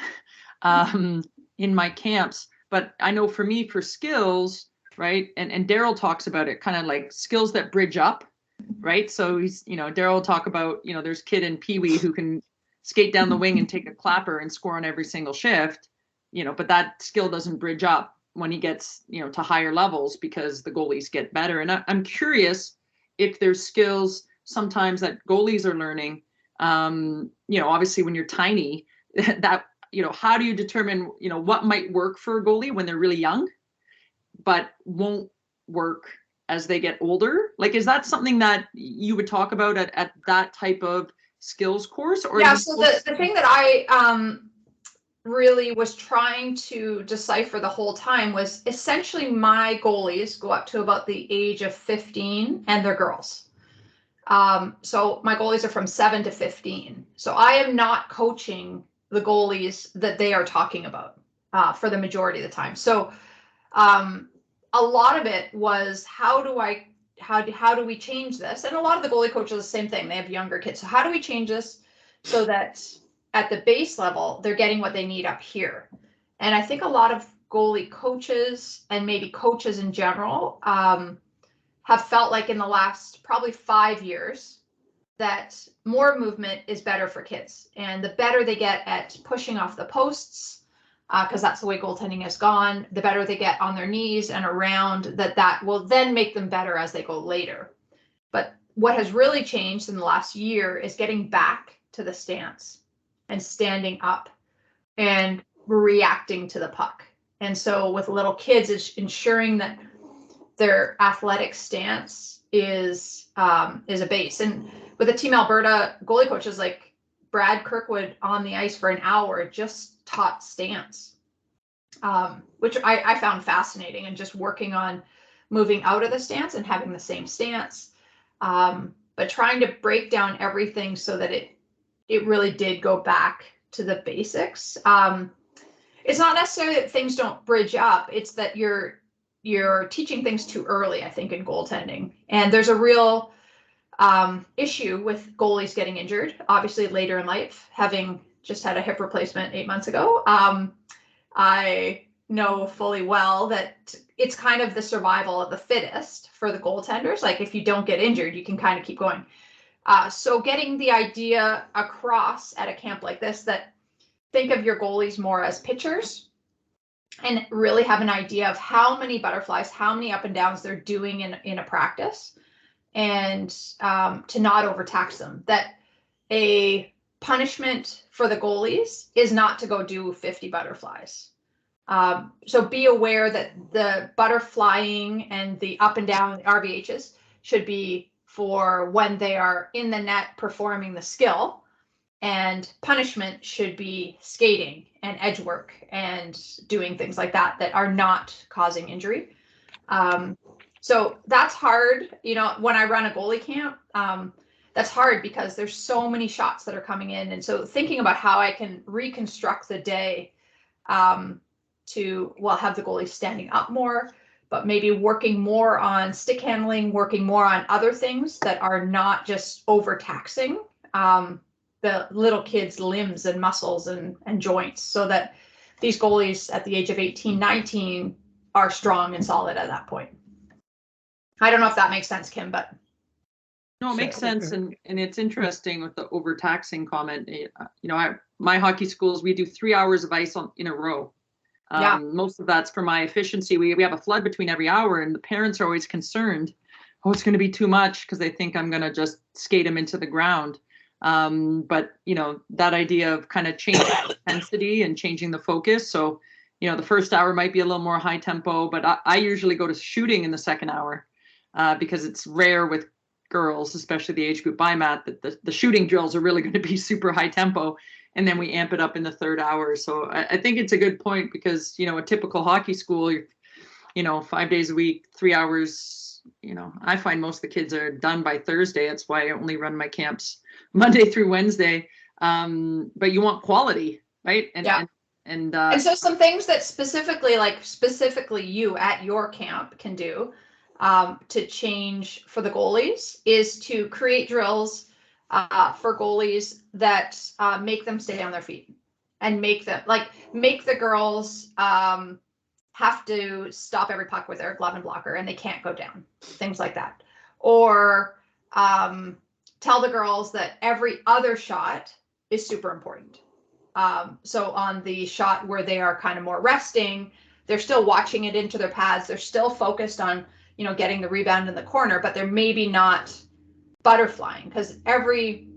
Speaker 2: in my camps, but I know for me, for skills, right? And Daryl talks about it, kind of like skills that bridge up, right? So he's, Daryl talk about, there's kid in Pee Wee who can skate down the wing and take a clapper and score on every single shift, but that skill doesn't bridge up when he gets, to higher levels because the goalies get better. And I'm curious if there's skills sometimes that goalies are learning. Obviously when you're tiny, that, how do you determine, what might work for a goalie when they're really young, but won't work as they get older? Like, is that something that you would talk about at that type of skills course? Or
Speaker 4: yeah, so the thing that I really was trying to decipher the whole time was essentially my goalies go up to about the age of 15 and they're girls. So my goalies are from 7 to 15. So I am not coaching the goalies that they are talking about for the majority of the time. So a lot of it was how do we change this? And a lot of the goalie coaches are the same thing. They have younger kids. So how do we change this so that at the base level, they're getting what they need up here? And I think a lot of goalie coaches and maybe coaches in general have felt like in the last probably 5 years that more movement is better for kids. And the better they get at pushing off the posts, because that's the way goaltending has gone, the better they get on their knees and around, that will then make them better as they go later. But what has really changed in the last year is getting back to the stance and standing up and reacting to the puck. And so with little kids, it's ensuring that their athletic stance is a base. And with the Team Alberta goalie coaches like Brad Kirkwood on the ice for an hour just taught stance, which I found fascinating, and just working on moving out of the stance and having the same stance, but trying to break down everything so that it really did go back to the basics. It's not necessarily that things don't bridge up, it's that you're teaching things too early, I think, in goaltending. And there's a real issue with goalies getting injured, obviously later in life. Having just had a hip replacement 8 months ago, I know fully well that it's kind of the survival of the fittest for the goaltenders. Like, if you don't get injured, you can kind of keep going. So getting the idea across at a camp like this, that think of your goalies more as pitchers, and really have an idea of how many butterflies, how many up and downs they're doing in a practice, and to not overtax them. That a punishment for the goalies is not to go do 50 butterflies. So be aware that the butterflying and the up and down RVHs should be for when they are in the net performing the skill, and punishment should be skating and edge work and doing things like that are not causing injury. So that's hard. When I run a goalie camp, that's hard because there's so many shots that are coming in. And so thinking about how I can reconstruct the day to have the goalie standing up more, but maybe working more on stick handling, working more on other things that are not just overtaxing the little kids' limbs and muscles and joints, so that these goalies at the age of 18, 19 are strong and solid at that point. I don't know if that makes sense, Kim, but.
Speaker 2: No, it makes sense. And it's interesting with the overtaxing comment. My hockey schools, we do 3 hours of ice in a row. Most of that's for my efficiency. We have a flood between every hour, and the parents are always concerned, it's going to be too much, because they think I'm going to just skate them into the ground. But that idea of kind of changing intensity and changing the focus. So, the first hour might be a little more high tempo, but I usually go to shooting in the second hour, because it's rare with girls, especially the age group I'm at, that the shooting drills are really going to be super high tempo. And then we amp it up in the third hour. So I think it's a good point, because, a typical hockey school, 5 days a week, 3 hours, I find most of the kids are done by Thursday. That's why I only run my camps Monday through Wednesday. But you want quality, right? And
Speaker 4: so some things that specifically you at your camp can do to change for the goalies is to create drills for goalies that make them stay on their feet, and make the girls have to stop every puck with their glove and blocker, and they can't go down, things like that. Or tell the girls that every other shot is super important. So on the shot where they are kind of more resting, they're still watching it into their pads. They're still focused on, you know, getting the rebound in the corner, but they're maybe not butterflying, because every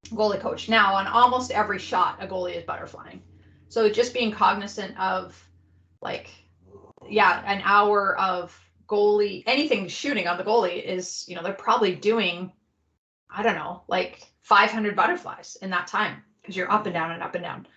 Speaker 4: goalie coach now, on almost every shot, a goalie is butterflying. So just being cognizant of, like, yeah, an hour of goalie, anything shooting on the goalie is, you know, they're probably doing, I don't know, like 500 butterflies in that time, because you're up and down and up and down.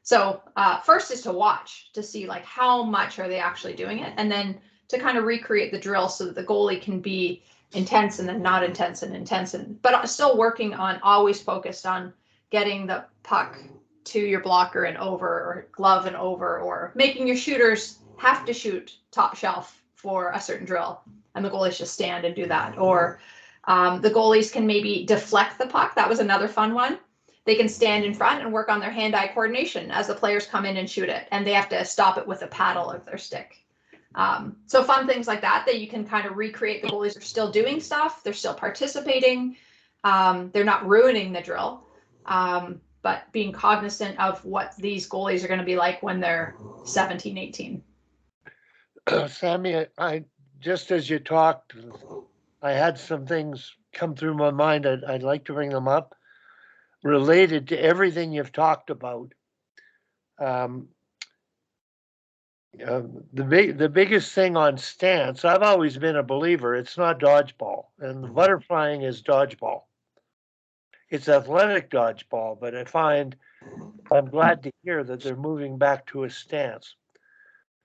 Speaker 4: So first is to watch to see like how much are they actually doing it, and then to kind of recreate the drill so that the goalie can be intense and then not intense and intense, and but still working on, always focused on getting the puck to your blocker and over, or glove and over, or making your shooters have to shoot top shelf for a certain drill, and the goalies just stand and do that. Or the goalies can maybe deflect the puck. That was another fun one. They can stand in front and work on their hand-eye coordination as the players come in and shoot it, and they have to stop it with a paddle of their stick. So fun things like that you can kind of recreate. The goalies are still doing stuff. They're still participating. They're not ruining the drill, but being cognizant of what these goalies are going to be like when they're 17, 18.
Speaker 3: Sammy, I just as you talked, I had some things come through my mind. I'd like to bring them up related to everything you've talked about. The biggest thing on stance, I've always been a believer, it's not dodgeball, and the butterflying is dodgeball. It's athletic dodgeball, but I'm glad to hear that they're moving back to a stance.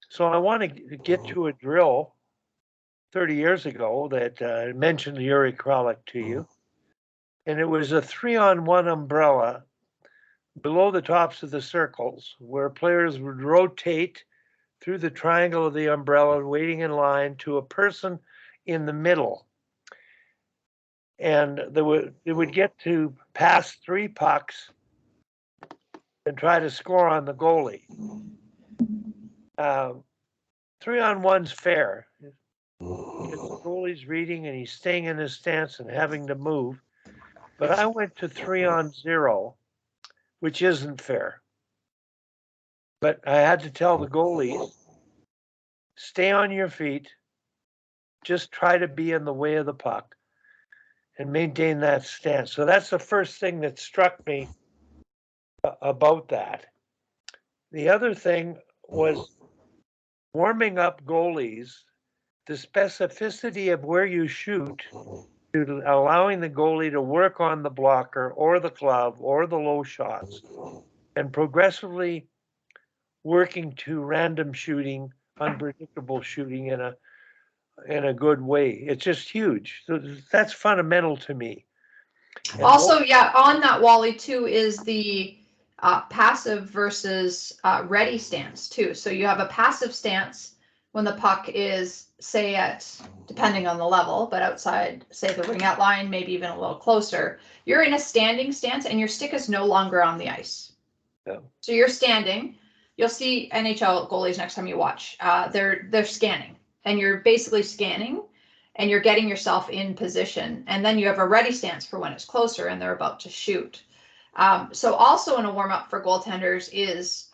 Speaker 3: So I want to get to a drill 30 years ago that I mentioned Yuri Kralik to you. And it was a 3-on-1 umbrella below the tops of the circles, where players would rotate through the triangle of the umbrella, waiting in line to a person in the middle. And they would get to pass 3 pucks and try to score on the goalie. 3-on-1's fair. Because the goalie's reading and he's staying in his stance and having to move. But I went to 3-on-0, which isn't fair. But I had to tell the goalies, stay on your feet, just try to be in the way of the puck and maintain that stance. So that's the first thing that struck me about that. The other thing was warming up goalies, the specificity of where you shoot, to allowing the goalie to work on the blocker or the glove or the low shots, and progressively working to random shooting, unpredictable shooting in a good way. It's just huge. So that's fundamental to me. And
Speaker 4: also, yeah, on that, Wally, too, is the passive versus ready stance too. So you have a passive stance when the puck is, say, at, depending on the level, but outside, say, the ring out line, maybe even a little closer. You're in a standing stance and your stick is no longer on the ice.
Speaker 3: Yeah.
Speaker 4: So you're standing. You'll see NHL goalies next time you watch. They're scanning, and you're basically scanning, and you're getting yourself in position. And then you have a ready stance for when it's closer and they're about to shoot. So also in a warm up for goaltenders is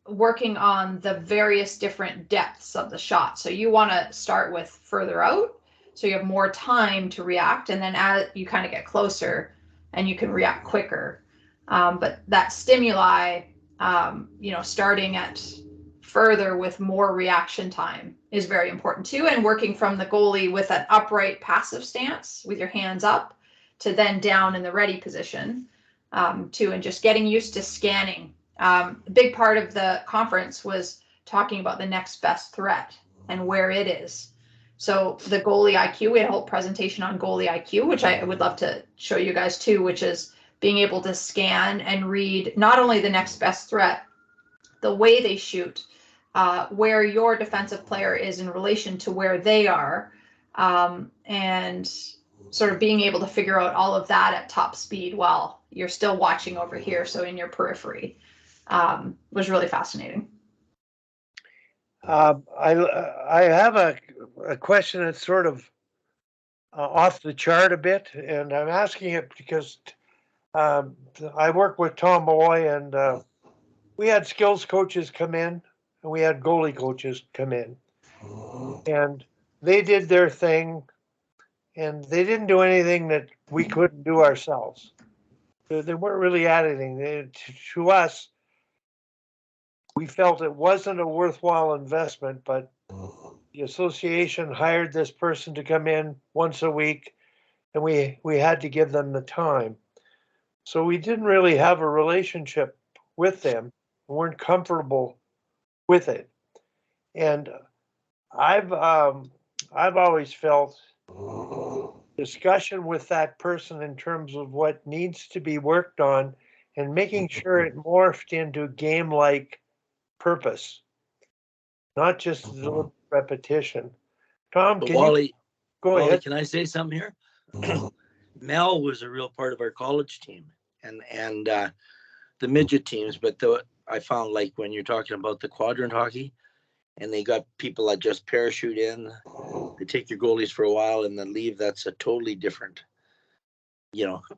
Speaker 4: working on the various different depths of the shot. So you want to start with further out, so you have more time to react, and then as you kind of get closer and you can react quicker. But that stimuli, starting at further with more reaction time is very important too. And working from the goalie with an upright passive stance with your hands up to then down in the ready position too, and just getting used to scanning. A big part of the conference was talking about the next best threat and where it is. So the goalie IQ, we had a whole presentation on goalie IQ, which I would love to show you guys too, which is being able to scan and read not only the next best threat, the way they shoot, where your defensive player is in relation to where they are, and sort of being able to figure out all of that at top speed while you're still watching over here, so in your periphery, was really fascinating.
Speaker 3: I have a question that's sort of off the chart a bit, and I'm asking it because I work with Tom Malloy, and we had skills coaches come in and we had goalie coaches come in, and they did their thing, and they didn't do anything that we couldn't do ourselves. They weren't really adding. To us, we felt it wasn't a worthwhile investment, but the association hired this person to come in once a week, and we had to give them the time. So we didn't really have a relationship with them. We weren't comfortable with it. And I've always felt discussion with that person in terms of what needs to be worked on and making sure it morphed into game-like purpose, not just deliberate repetition. Tom,
Speaker 1: But
Speaker 3: can you go
Speaker 1: Wally,
Speaker 3: ahead?
Speaker 1: can I say something here? Mel was a real part of our college team and the midget teams, but I found, like, when you're talking about the quadrant hockey and they got people that just parachute in, they take your goalies for a while and then leave. That's a totally different,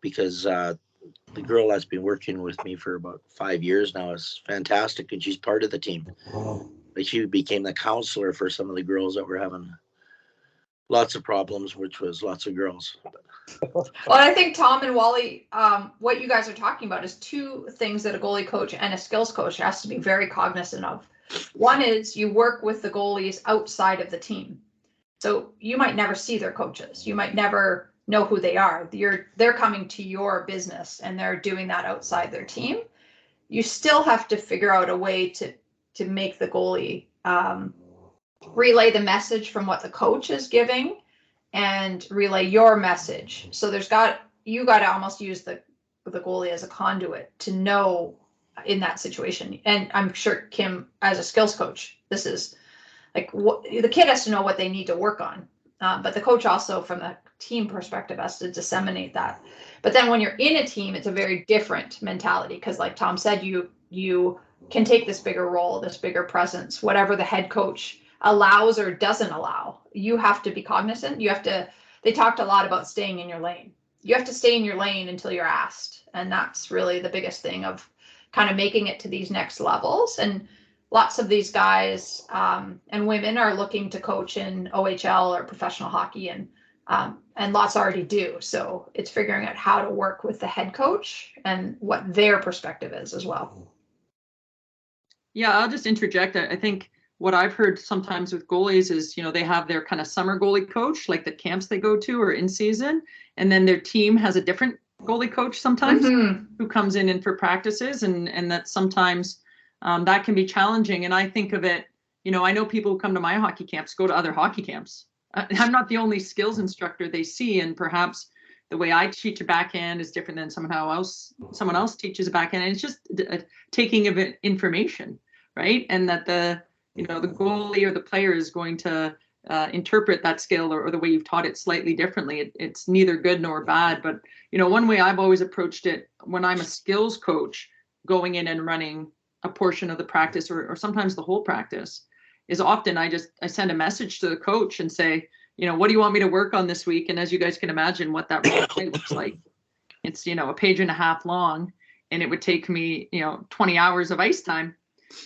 Speaker 1: because the girl that's been working with me for about 5 years now is fantastic, and she's part of the team. Like, she became the counselor for some of the girls that were having lots of problems, which was lots of girls.
Speaker 4: Well, I think Tom and Wally, what you guys are talking about is two things that a goalie coach and a skills coach has to be very cognizant of. One is you work with the goalies outside of the team. So you might never see their coaches. You might never know who they are. They're coming to your business and they're doing that outside their team. You still have to figure out a way to make the goalie relay the message from what the coach is giving and relay your message. So you got to almost use the goalie as a conduit to know in that situation. And I'm sure Kim, as a skills coach, this is like the kid has to know what they need to work on. But the coach also, from the team perspective, has to disseminate that. But then when you're in a team, it's a very different mentality because, like Tom said, you can take this bigger role, this bigger presence, whatever the head coach allows or doesn't allow. You have to be cognizant. They talked a lot about staying in your lane. You have to stay in your lane until you're asked. And that's really the biggest thing of kind of making it to these next levels. And lots of these guys and women are looking to coach in OHL or professional hockey, and lots already do. So it's figuring out how to work with the head coach and what their perspective is as well.
Speaker 2: Yeah, I'll just interject. I think what I've heard sometimes with goalies is, they have their kind of summer goalie coach, like the camps they go to or in season, and then their team has a different goalie coach sometimes who comes in for practices, and that sometimes that can be challenging. And I think of it, I know people who come to my hockey camps go to other hockey camps. I'm not the only skills instructor they see, and perhaps the way I teach a backhand is different than someone else teaches a backhand. And it's just taking of information, right? And that the goalie or the player is going to interpret that skill or the way you've taught it slightly differently. It's neither good nor bad. But, one way I've always approached it when I'm a skills coach going in and running a portion of the practice or sometimes the whole practice is often I send a message to the coach and say, what do you want me to work on this week? And as you guys can imagine what that looks like, it's, a page and a half long, and it would take me, 20 hours of ice time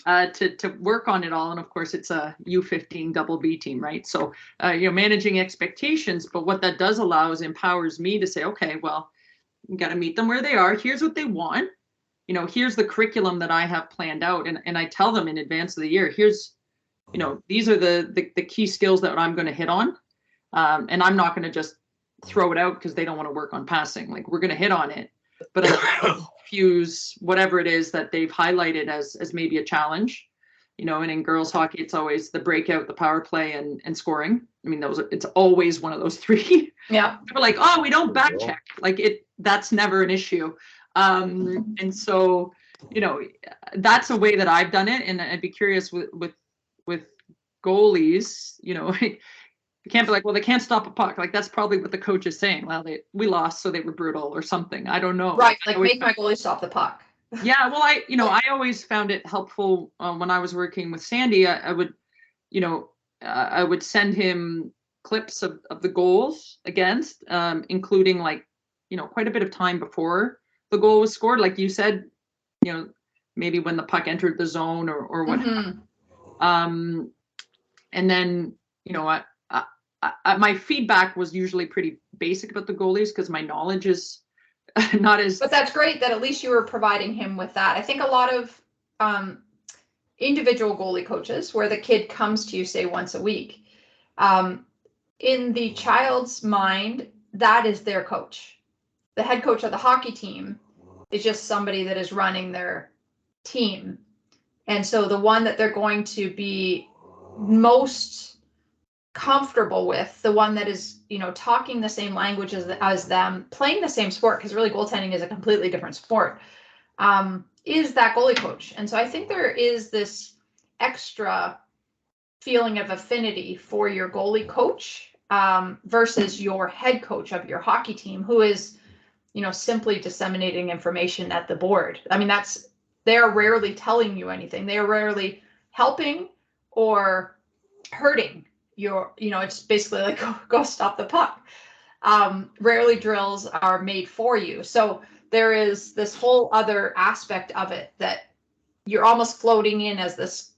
Speaker 2: to work on it all. And of course it's a U18 double B team, right? So, managing expectations, but what that does allow is empowers me to say, okay, well, you got to meet them where they are. Here's what they want. Here's the curriculum that I have planned out. And I tell them in advance of the year, here's, these are the key skills that I'm going to hit on. And I'm not going to just throw it out because they don't want to work on passing. Like, we're going to hit on it, but I fuse whatever it is that they've highlighted as maybe a challenge, and in girls hockey, it's always the breakout, the power play, and scoring. I mean, it's always one of those three.
Speaker 4: Yeah.
Speaker 2: We're like, oh, we don't back check. Like, that's never an issue. And so, that's a way that I've done it. And I'd be curious with goalies, you can't be like, well, they can't stop a puck. Like, that's probably what the coach is saying. Well, we lost, so they were brutal or something. I don't know.
Speaker 4: Right. Like, make my goalie stop the puck.
Speaker 2: Yeah. Well, I always found it helpful when I was working with Sandy. I would send him clips of the goals against, including quite a bit of time before the goal was scored. Like you said, maybe when the puck entered the zone or what. And then, my feedback was usually pretty basic about the goalies because my knowledge is not as.
Speaker 4: But that's great that at least you were providing him with that. I think a lot of individual goalie coaches, where the kid comes to you, say, once a week, in the child's mind, that is their coach. The head coach of the hockey team is just somebody that is running their team. And so the one that they're going to be most comfortable with, the one that is, talking the same language as them, playing the same sport, because really goaltending is a completely different sport, is that goalie coach. And so I think there is this extra feeling of affinity for your goalie coach versus your head coach of your hockey team, who is, simply disseminating information at the board. I mean, they're rarely telling you anything. They are rarely helping or hurting it's basically like, go stop the puck. Rarely drills are made for you. So there is this whole other aspect of it that you're almost floating in as this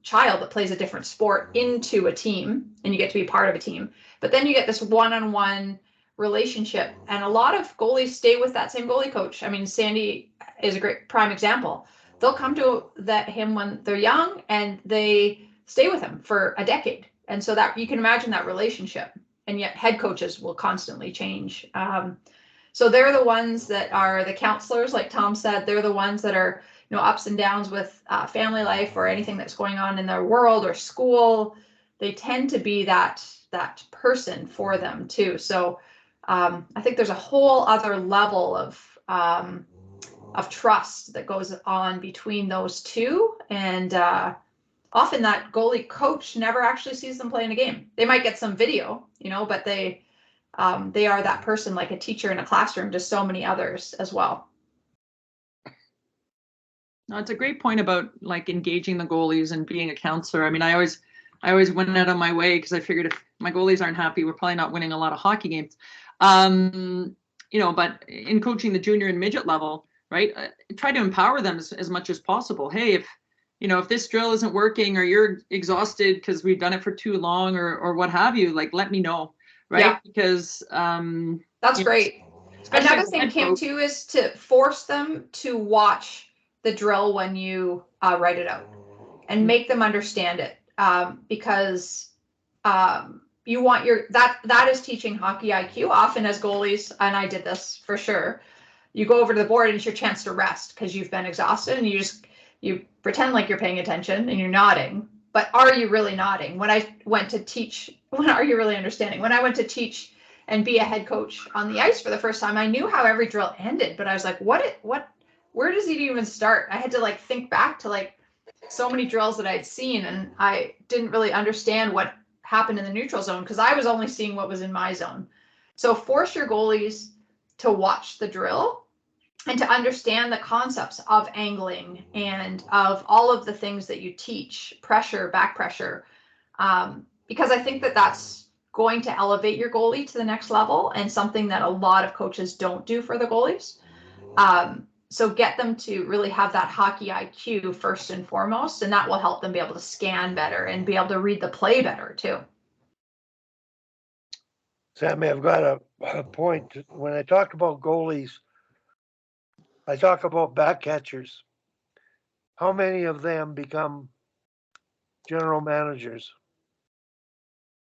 Speaker 4: child that plays a different sport into a team, and you get to be part of a team. But then you get this one-on-one relationship, and a lot of goalies stay with that same goalie coach. I mean, Sandy is a great prime example. They'll come to him when they're young, and they stay with him for a decade. And so that you can imagine that relationship. And yet head coaches will constantly change. So they're the ones that are the counselors, like Tom said. They're the ones that are, ups and downs with family life or anything that's going on in their world or school. They tend to be that person for them too. So I think there's a whole other level of trust that goes on between those two. And often that goalie coach never actually sees them playing a game. They might get some video, but they are that person, like a teacher in a classroom to so many others as well.
Speaker 2: No, it's a great point about like engaging the goalies and being a counselor. I mean, I always went out of my way because I figured if my goalies aren't happy, we're probably not winning a lot of hockey games. But in coaching the junior and midget level, right, try to empower them as much as possible. Hey, if this drill isn't working or you're exhausted because we've done it for too long or what have you, like, let me know, right?
Speaker 4: Yeah.
Speaker 2: Because
Speaker 4: that's great. Another thing, Kim, too, is to force them to watch the drill when you write it out and make them understand it, because you want that is teaching hockey IQ. Often as goalies, and I did this for sure, you go over to the board and it's your chance to rest because you've been exhausted, and you pretend like you're paying attention and you're nodding, but are you really nodding? When are you really understanding? When I went to teach and be a head coach on the ice for the first time, I knew how every drill ended, but I was like, where does it even start? I had to think back to so many drills that I'd seen, and I didn't really understand what happened in the neutral zone because I was only seeing what was in my zone. So force your goalies to watch the drill and to understand the concepts of angling and of all of the things that you teach, pressure, back pressure, because I think that that's going to elevate your goalie to the next level, and something that a lot of coaches don't do for the goalies. So get them to really have that hockey IQ first and foremost, and that will help them be able to scan better and be able to read the play better too.
Speaker 3: Sammy, I've got a point. When I talk about goalies, I talk about back catchers. How many of them become general managers?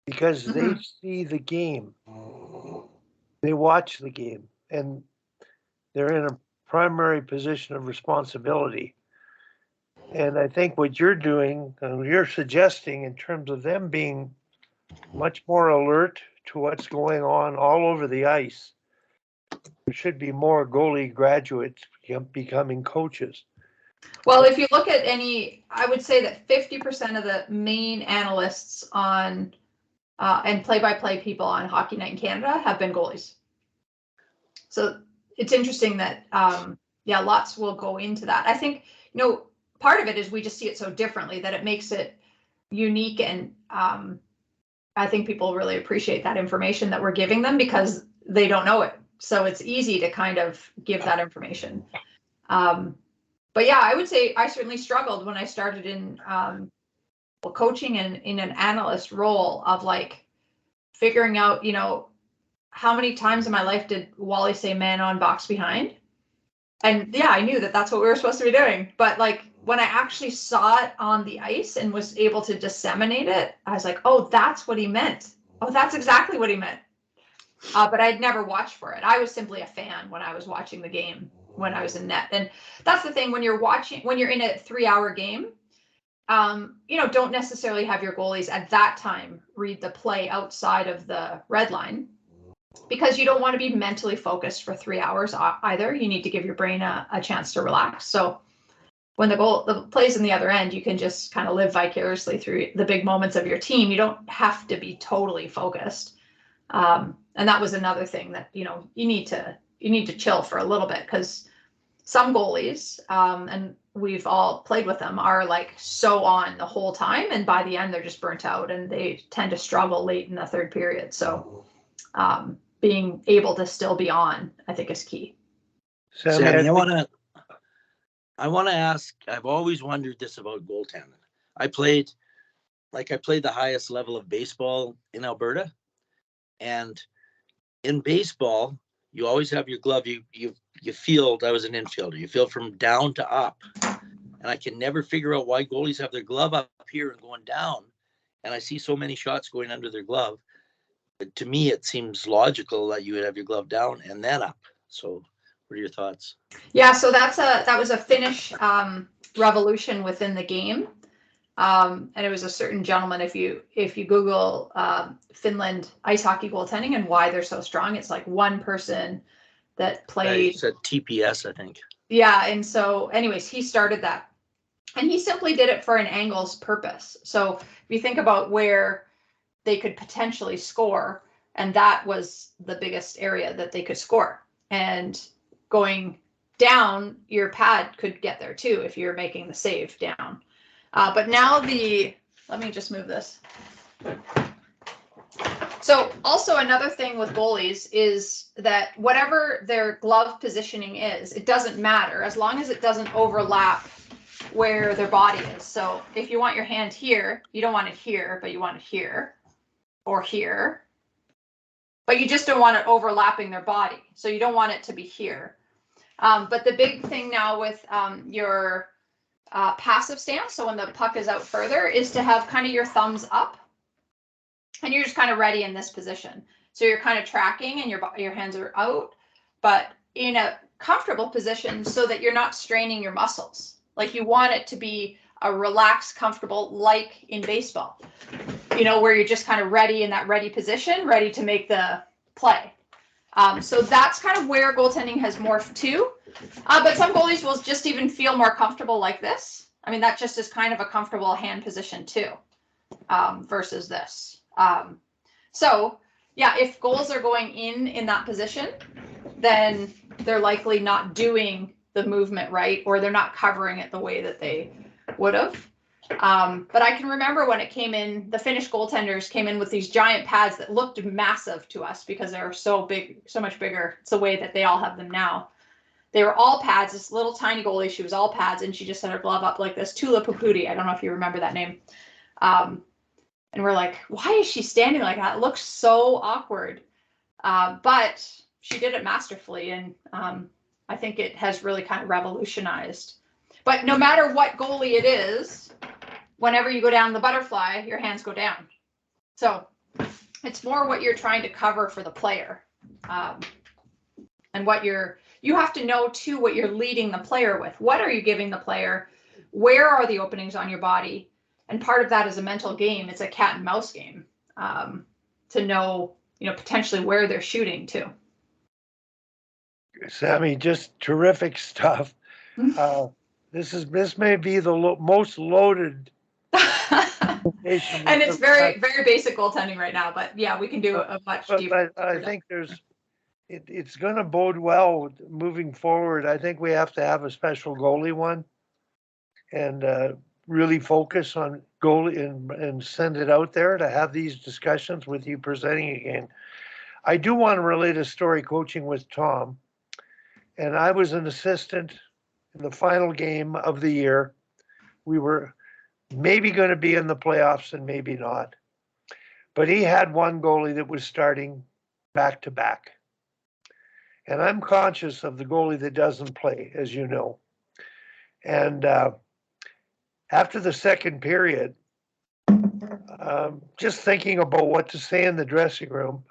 Speaker 3: Because they see the game. They watch the game, and they're in a primary position of responsibility. And I think what you're doing, you're suggesting in terms of them being much more alert to what's going on all over the ice, there should be more goalie graduates becoming coaches.
Speaker 4: Well, if you look at I would say that 50% of the main analysts on and play-by-play people on Hockey Night in Canada have been goalies. So it's interesting that, lots will go into that. I think, part of it is we just see it so differently that it makes it unique. And I think people really appreciate that information that we're giving them because they don't know it. So it's easy to kind of give that information. But yeah, I would say I certainly struggled when I started in coaching in an analyst role of like figuring out, how many times in my life did Wally say man on box behind? And yeah, I knew that that's what we were supposed to be doing. But like when I actually saw it on the ice and was able to disseminate it, I was like, oh, that's what he meant. Oh, that's exactly what he meant. But I'd never watched for it. I was simply a fan when I was watching the game, when I was in net. And that's the thing when you're in a 3-hour game, don't necessarily have your goalies at that time read the play outside of the red line, because you don't want to be mentally focused for 3 hours either. You need to give your brain a chance to relax. So when the plays in the other end, you can just kind of live vicariously through the big moments of your team. You don't have to be totally focused. And that was another thing that, you need to chill for a little bit, because some goalies, and we've all played with them, are like so on the whole time. And by the end, they're just burnt out and they tend to struggle late in the third period. So being able to still be on, I think, is key.
Speaker 1: Sammy, I want to ask, I've always wondered this about goaltending. I played the highest level of baseball in Alberta. And in baseball, you always have your glove. You field, I was an infielder. You field from down to up. And I can never figure out why goalies have their glove up here and going down. And I see so many shots going under their glove. But to me, it seems logical that you would have your glove down and then up. So what are your thoughts?
Speaker 4: Yeah, so that was a Finnish revolution within the game. And it was a certain gentleman. If you Google Finland ice hockey goaltending and why they're so strong, it's like one person that played.
Speaker 1: It's at TPS, I think.
Speaker 4: Yeah, and so anyways, he started that. And he simply did it for an angles purpose. So if you think about where they could potentially score, and that was the biggest area that they could score. And going down, your pad could get there too if you're making the save down. But now let me just move this. So also another thing with goalies is that whatever their glove positioning is, it doesn't matter as long as it doesn't overlap where their body is. So if you want your hand here, you don't want it here, but you want it here or here. But you just don't want it overlapping their body. So you don't want it to be here. But the big thing now with your passive stance, so when the puck is out further, is to have kind of your thumbs up. And you're just kind of ready in this position. So you're kind of tracking and your hands are out, but in a comfortable position so that you're not straining your muscles. Like you want it to be a relaxed, comfortable, like in baseball, where you're just kind of ready in that ready position, ready to make the play. So that's kind of where goaltending has morphed to. But some goalies will just even feel more comfortable like this. I mean, that just is kind of a comfortable hand position too, versus this. So yeah, if goals are going in that position, then they're likely not doing the movement right, or they're not covering it the way that they would have. But I can remember when it came in, the Finnish goaltenders came in with these giant pads that looked massive to us because they were so big, so much bigger. It's the way that they all have them now. They were all pads. This little tiny goalie, she was all pads, and she just had her glove up like this. Tula Pupudi, I don't know if you remember that name. And we're like, why is she standing like that? It looks so awkward. But she did it masterfully, and I think it has really kind of revolutionized. But no matter what goalie it is, whenever you go down the butterfly, your hands go down. So it's more what you're trying to cover for the player. And what you have to know too what you're leading the player with. What are you giving the player? Where are the openings on your body? And part of that is a mental game. It's a cat and mouse game to know, potentially where they're shooting too.
Speaker 3: Sammy, just terrific stuff. This may be the most loaded.
Speaker 4: And it's very, very basic goaltending right now, but yeah, we can do a much deeper.
Speaker 3: I think it's going to bode well moving forward. I think we have to have a special goalie one, and really focus on goalie and send it out there to have these discussions with you presenting again. I do want to relate a story coaching with Tom, and I was an assistant in the final game of the year. maybe going to be in the playoffs and maybe not. But he had one goalie that was starting back to back. And I'm conscious of the goalie that doesn't play, as you know. And after the second period, just thinking about what to say in the dressing room,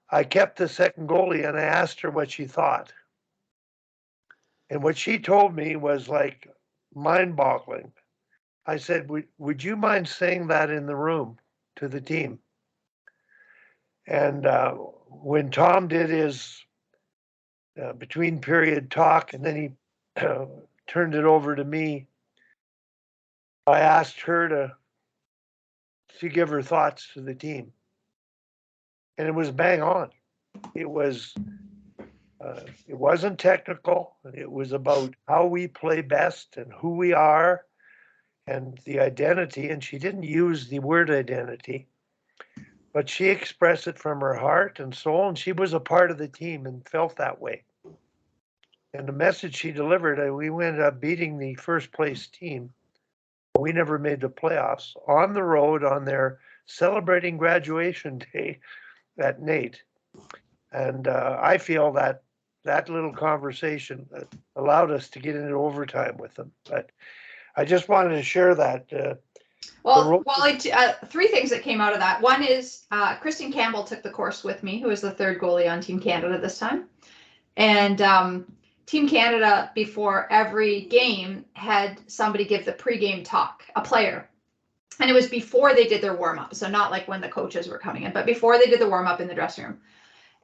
Speaker 3: I kept the second goalie and I asked her what she thought. And what she told me was like mind-boggling. I said, would you mind saying that in the room to the team? And when Tom did his between period talk and then he turned it over to me, I asked her to give her thoughts to the team. And it was bang on. It wasn't technical. It was about how we play best and who we are and the identity. And she didn't use the word identity, but she expressed it from her heart and soul. And she was a part of the team and felt that way. And the message she delivered, we ended up beating the first place team. We never made the playoffs on the road on their celebrating graduation day at Nate. And I feel that little conversation allowed us to get into overtime with them. But I just wanted to share that.
Speaker 4: Well, Wally, three things that came out of that. One is Kristen Campbell took the course with me, who is the third goalie on Team Canada this time. And Team Canada, before every game, had somebody give the pregame talk, a player. And it was before they did their warm-up. So not like when the coaches were coming in, but before they did the warm-up in the dressing room.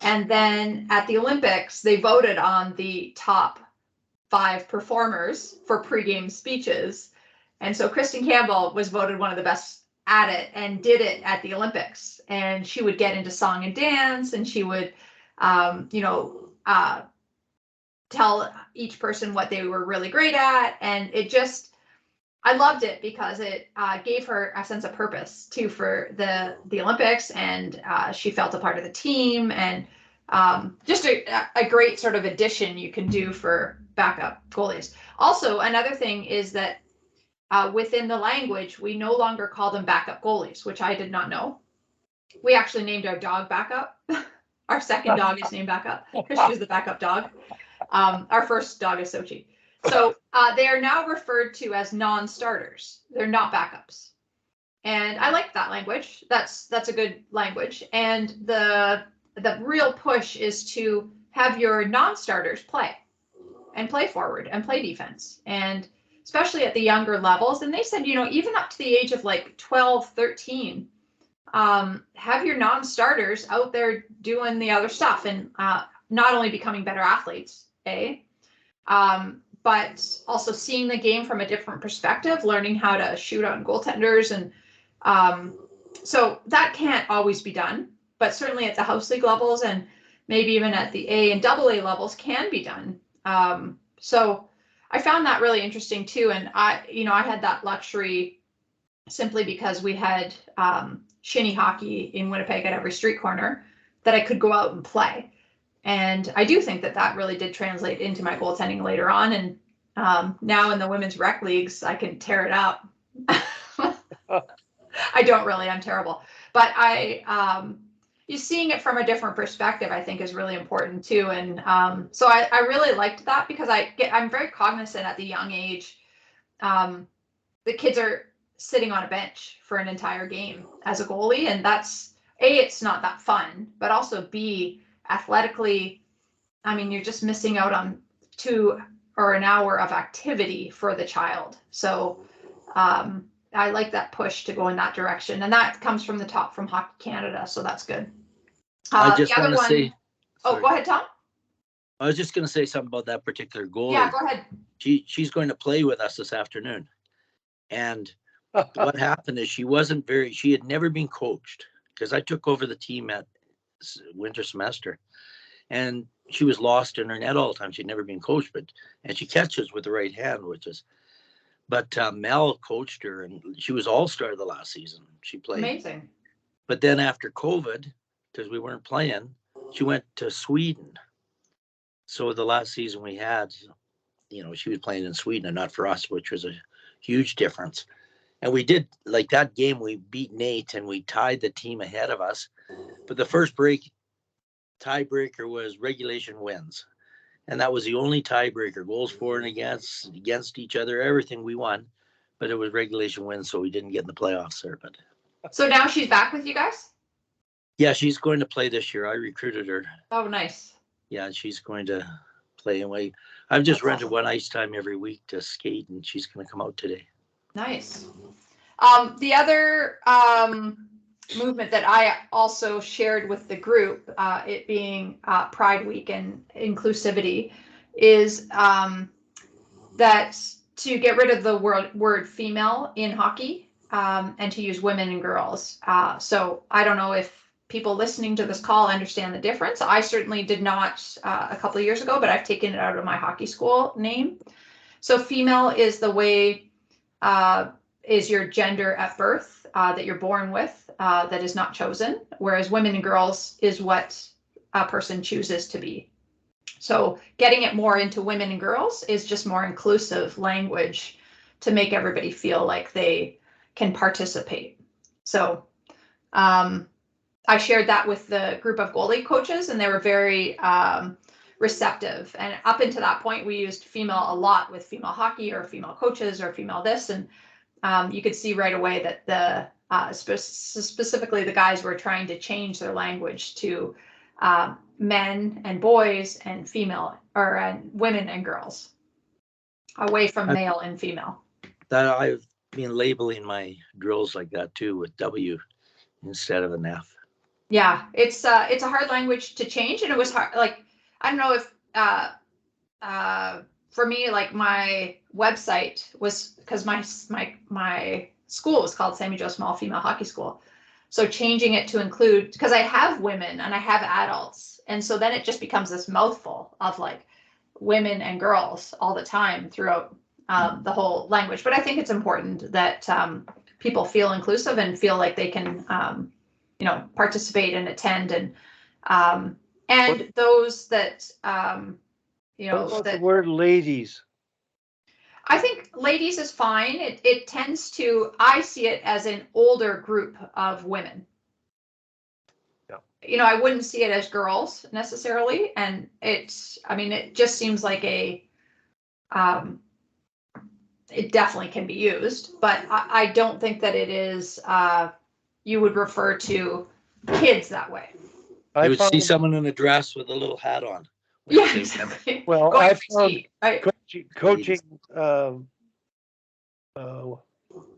Speaker 4: And then at the Olympics, they voted on the top 5 performers for pregame speeches. And so Kristen Campbell was voted one of the best at it and did it at the Olympics. And she would get into song and dance, and she would, tell each person what they were really great at. And it just, I loved it because it gave her a sense of purpose too for the Olympics, and she felt a part of the team, and just a great sort of addition you can do for backup goalies. Also, another thing is that within the language, we no longer call them backup goalies, which I did not know. We actually named our dog Backup. Our second dog is named Backup because she's the backup dog. Our first dog is Sochi. So they are now referred to as non-starters. They're not backups. And I like that language. That's a good language. And the real push is to have your non-starters play forward and play defense. And especially at the younger levels. And they said, even up to the age of like 12, 13, have your non-starters out there doing the other stuff and not only becoming better athletes, but also seeing the game from a different perspective, learning how to shoot on goaltenders. And so that can't always be done, but certainly at the house league levels and maybe even at the A and AA levels can be done. So I found that really interesting too. And I had that luxury simply because we had shinny hockey in Winnipeg at every street corner that I could go out and play. And I do think that really did translate into my goaltending later on. And now in the women's rec leagues, I can tear it up. I don't really, I'm terrible. But you seeing it from a different perspective, I think is really important too. And so I really liked that because I'm very cognizant at the young age. The kids are sitting on a bench for an entire game as a goalie. And that's A, it's not that fun, but also B, athletically, I mean, you're just missing out on 2 or an hour of activity for the child. So I like that push to go in that direction. And that comes from the top from Hockey Canada. So that's good.
Speaker 1: I just want to say.
Speaker 4: Oh, go ahead, Tom.
Speaker 1: I was just going to say something about that particular goalie.
Speaker 4: Yeah, go ahead.
Speaker 1: She's going to play with us this afternoon. And what happened is she had never been coached because I took over the team at winter semester, and she was lost in her net all the time. She'd never been coached, and she catches with the right hand, but Mel coached her, and she was all-star the last season. She played
Speaker 4: amazing.
Speaker 1: But then after COVID, because we weren't playing, she went to Sweden. So the last season we had, she was playing in Sweden and not for us, which was a huge difference. And we did, like that game, we beat Nate and we tied the team ahead of us. But the first tiebreaker was regulation wins. And that was the only tiebreaker. Goals for and against each other, everything we won. But it was regulation wins, so we didn't get in the playoffs there. But
Speaker 4: So now she's back with you guys?
Speaker 1: yeah, she's going to play this year. I recruited her.
Speaker 4: Oh, nice.
Speaker 1: Yeah, she's going to play anyway. I've just
Speaker 4: That's
Speaker 1: rented
Speaker 4: awesome.
Speaker 1: one ice time every week to skate, and she's going to come out today.
Speaker 4: Nice. The other movement that I also shared with the group, it being Pride Week and inclusivity, is that to get rid of the word female in hockey and to use women and girls. So I don't know if people listening to this call understand the difference. I certainly did not a couple of years ago, but I've taken it out of my hockey school name. So female is the way, is your gender at birth that you're born with, that is not chosen, whereas women and girls is what a person chooses to be. So getting it more into women and girls is just more inclusive language to make everybody feel like they can participate. So I shared that with the group of goalie coaches, and they were very receptive. And up until that point, we used female a lot with female hockey or female coaches or female this. And you could see right away that the specifically the guys were trying to change their language to men and boys and female, or women and girls, away from male and female.
Speaker 1: That I've been labeling my drills like that too, with W instead of an F.
Speaker 4: Yeah, it's a hard language to change, and it was hard. Like, I don't know if for me, like my website was, because my school was called Sammi Jo Small Female Hockey School. So changing it to include, because I have women and I have adults, and so then it just becomes this mouthful of like women and girls all the time throughout the whole language. But I think it's important that people feel inclusive and feel like they can participate and attend, and those that
Speaker 3: What about
Speaker 4: that
Speaker 3: the word ladies?
Speaker 4: I think ladies is fine. It tends to, I see it as an older group of women.
Speaker 3: Yeah.
Speaker 4: I wouldn't see it as girls necessarily. And it just seems like it definitely can be used, but I don't think that it is, you would refer to kids that way.
Speaker 1: You would see someone in a dress with a little hat on.
Speaker 4: Yeah, exactly.
Speaker 3: Well, I found
Speaker 4: ski, right?
Speaker 3: coaching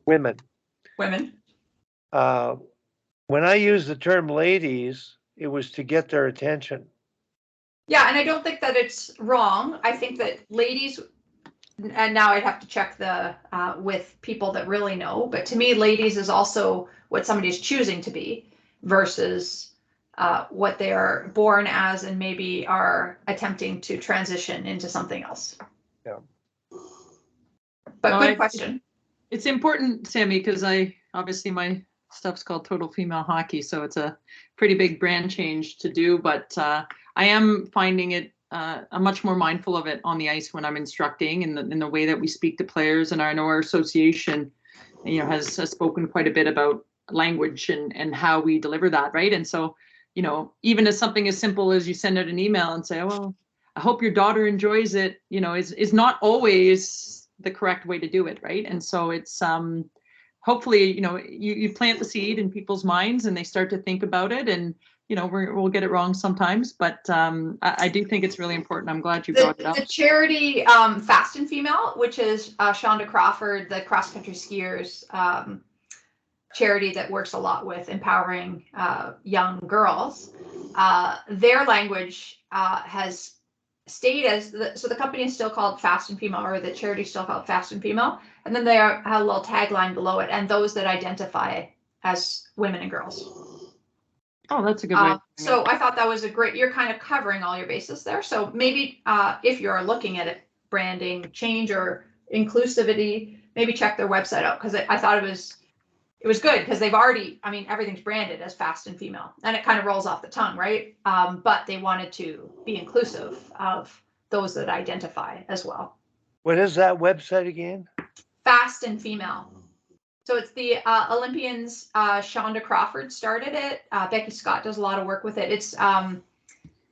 Speaker 3: women. When I use the term ladies, it was to get their attention.
Speaker 4: Yeah, and I don't think that it's wrong. I think that ladies, and now I'd have to check the with people that really know, but to me, ladies is also what somebody is choosing to be versus what they are born as and maybe are attempting to transition into something else.
Speaker 3: Yeah.
Speaker 4: But good question.
Speaker 2: It's important, Sammy, because obviously my stuff's called Total Female Hockey, so it's a pretty big brand change to do, but I am finding it, I'm much more mindful of it on the ice when I'm instructing, in the way that we speak to players. And I know our association, has spoken quite a bit about language and how we deliver that, right? And so, even as something as simple as you send out an email and say, oh, well, I hope your daughter enjoys it, is not always the correct way to do it, right? And so it's hopefully, you plant the seed in people's minds and they start to think about it, and we'll get it wrong sometimes, but I do think it's really important. I'm glad you brought it up. The
Speaker 4: charity Fast and Female, which is Shonda Crawford, the cross country skiers charity that works a lot with empowering young girls, their language has stayed as so the company is still called Fast and Female, or the charity is still called Fast and Female, and then they have a little tagline below it, and those that identify as women and girls.
Speaker 2: Oh, that's a good way.
Speaker 4: So I thought that was a great, you're kind of covering all your bases there. So maybe if you're looking at it, branding change or inclusivity, maybe check their website out, because I thought it was good, because they've already, everything's branded as Fast and Female, and it kind of rolls off the tongue, right? But they wanted to be inclusive of those that identify as well.
Speaker 3: What is that website again?
Speaker 4: Fast and Female. So it's the Olympians. Shonda Crawford started it. Becky Scott does a lot of work with it. It's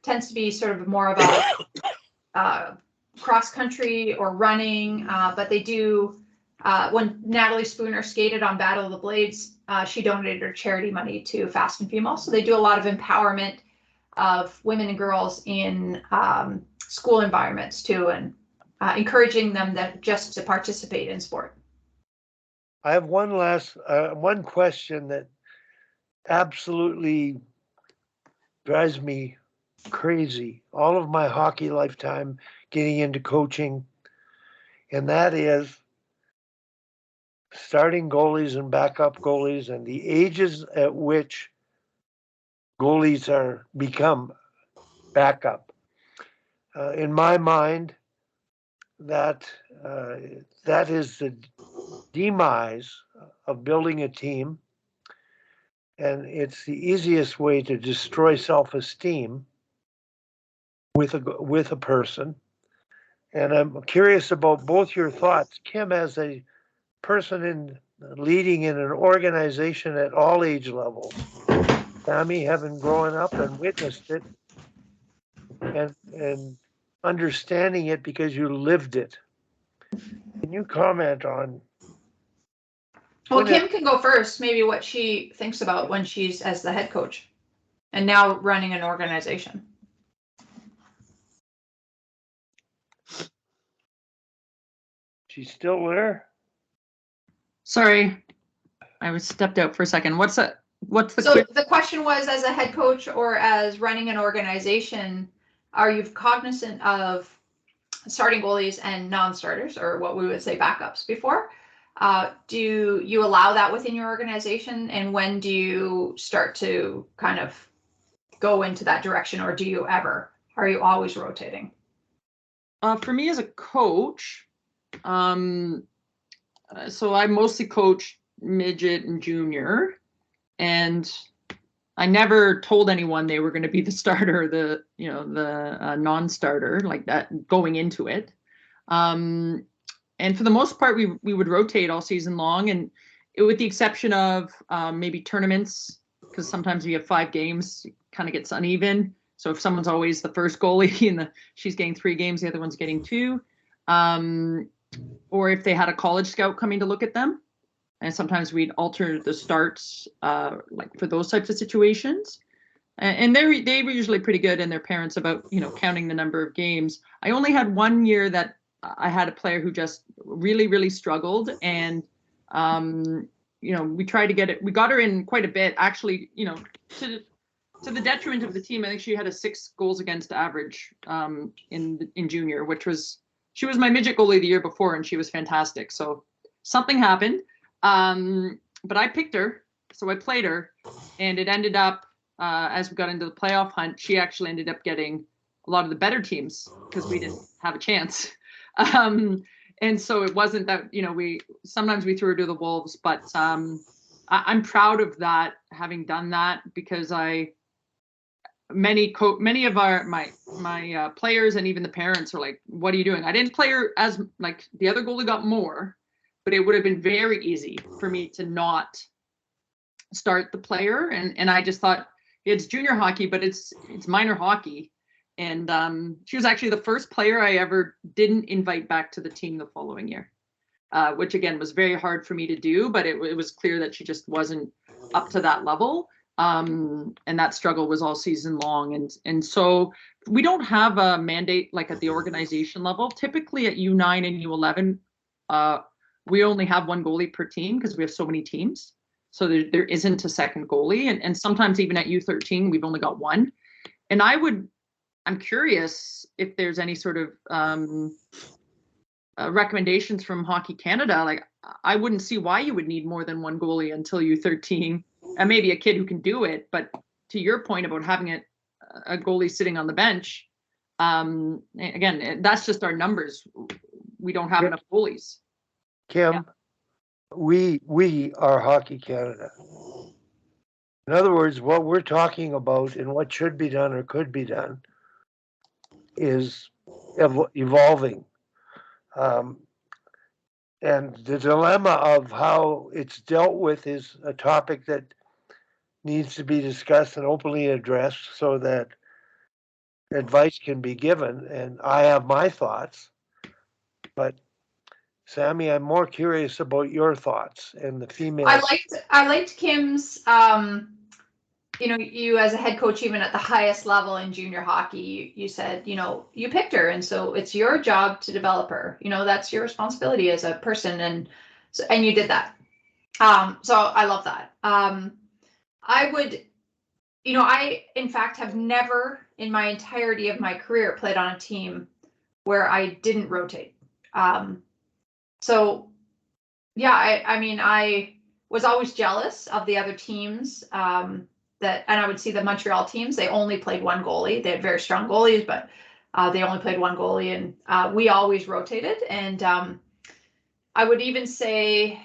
Speaker 4: tends to be sort of more of a cross country or running, but they do. When Natalie Spooner skated on Battle of the Blades, she donated her charity money to Fast and Female. So they do a lot of empowerment of women and girls in school environments too, and encouraging them that just to participate in sport.
Speaker 3: I have one question that absolutely drives me crazy. All of my hockey lifetime getting into coaching, and that is starting goalies and backup goalies and the ages at which goalies are become backup. In my mind, that is the demise of building a team, and it's the easiest way to destroy self-esteem with a person. And I'm curious about both your thoughts, Kim, as a person in leading in an organization at all age levels, Sami, having grown up and witnessed it, and understanding it because you lived it. Can you comment on?
Speaker 4: Well, Kim can go first, maybe what she thinks about when she's as the head coach and now running an organization.
Speaker 3: She's still there?
Speaker 2: Sorry, I was stepped out for a second. What's the
Speaker 4: So the question was, as a head coach or as running an organization, are you cognizant of starting goalies and non-starters, or what we would say backups before? Do you allow that within your organization, and when do you start to kind of go into that direction, or do you ever? Are you always rotating?
Speaker 2: For me as a coach, so I mostly coach midget and junior, and I never told anyone they were going to be the starter, the non-starter like that going into it. And for the most part, we would rotate all season long, and with the exception of maybe tournaments, because sometimes we have 5 games, it kind of gets uneven. So if someone's always the first goalie and she's getting 3 games, the other one's getting 2, or if they had a college scout coming to look at them. And sometimes we'd alter the starts, like for those types of situations. And they were usually pretty good, and their parents about, counting the number of games. I only had 1 year that I had a player who just really, really struggled. And, we tried to get it. We got her in quite a bit, actually, to the detriment of the team. I think she had a 6 goals against average in junior, she was my midget goalie the year before, and she was fantastic. So something happened. But I picked her, so I played her, and it ended up, as we got into the playoff hunt, she actually ended up getting a lot of the better teams because we didn't have a chance. And so it wasn't that, sometimes we threw her to the wolves, but I'm proud of that, having done that, because many of my players and even the parents are like, what are you doing? I didn't play her as, like, the other goalie got more, but it would have been very easy for me to not start the player. And I just thought, it's junior hockey, but it's minor hockey. And she was actually the first player I ever didn't invite back to the team the following year, which again was very hard for me to do, but it was clear that she just wasn't up to that level. And that struggle was all season long. And so we don't have a mandate like at the organization level. Typically at U9 and U11, we only have 1 goalie per team because we have so many teams. So there isn't a second goalie. And sometimes even at U13, we've only got 1. And I'm curious if there's any sort of recommendations from Hockey Canada. Like, I wouldn't see why you would need more than 1 goalie until U13, and maybe a kid who can do it. But to your point about having a goalie sitting on the bench, again, that's just our numbers. We don't have enough goalies.
Speaker 3: Kim, yeah. We are Hockey Canada. In other words, what we're talking about and what should be done or could be done is evolving. And the dilemma of how it's dealt with is a topic that needs to be discussed and openly addressed so that advice can be given. And I have my thoughts, but Sammi, I'm more curious about your thoughts and the female.
Speaker 4: I liked Kim's, you know, you as a head coach, even at the highest level in junior hockey, you said, you know, you picked her, and so it's your job to develop her. You know, that's your responsibility as a person, and you did that. So I love that. I would, you know, I in fact have never in my entirety of my career played on a team where I didn't rotate. So yeah, I mean, I was always jealous of the other teams, and I would see the Montreal teams, they only played one goalie. They had very strong goalies, but they only played one goalie, and we always rotated. And I would even say,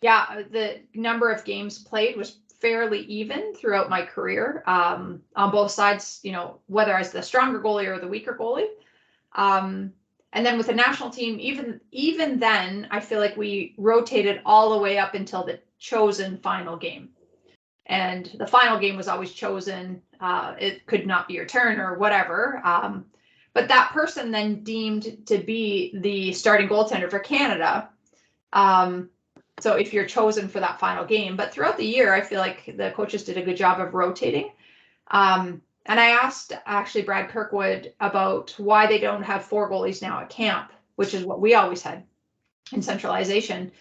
Speaker 4: yeah, the number of games played was fairly even throughout my career, on both sides, you know, whether I was the stronger goalie or the weaker goalie. And then with the national team, even then, I feel like we rotated all the way up until the chosen final game. And the final game was always chosen. It could not be your turn or whatever. But that person then deemed to be the starting goaltender for Canada. So if you're chosen for that final game, but throughout the year, I feel like the coaches did a good job of rotating. And I asked actually Brad Kirkwood about why they don't have 4 goalies now at camp, which is what we always had in centralization. And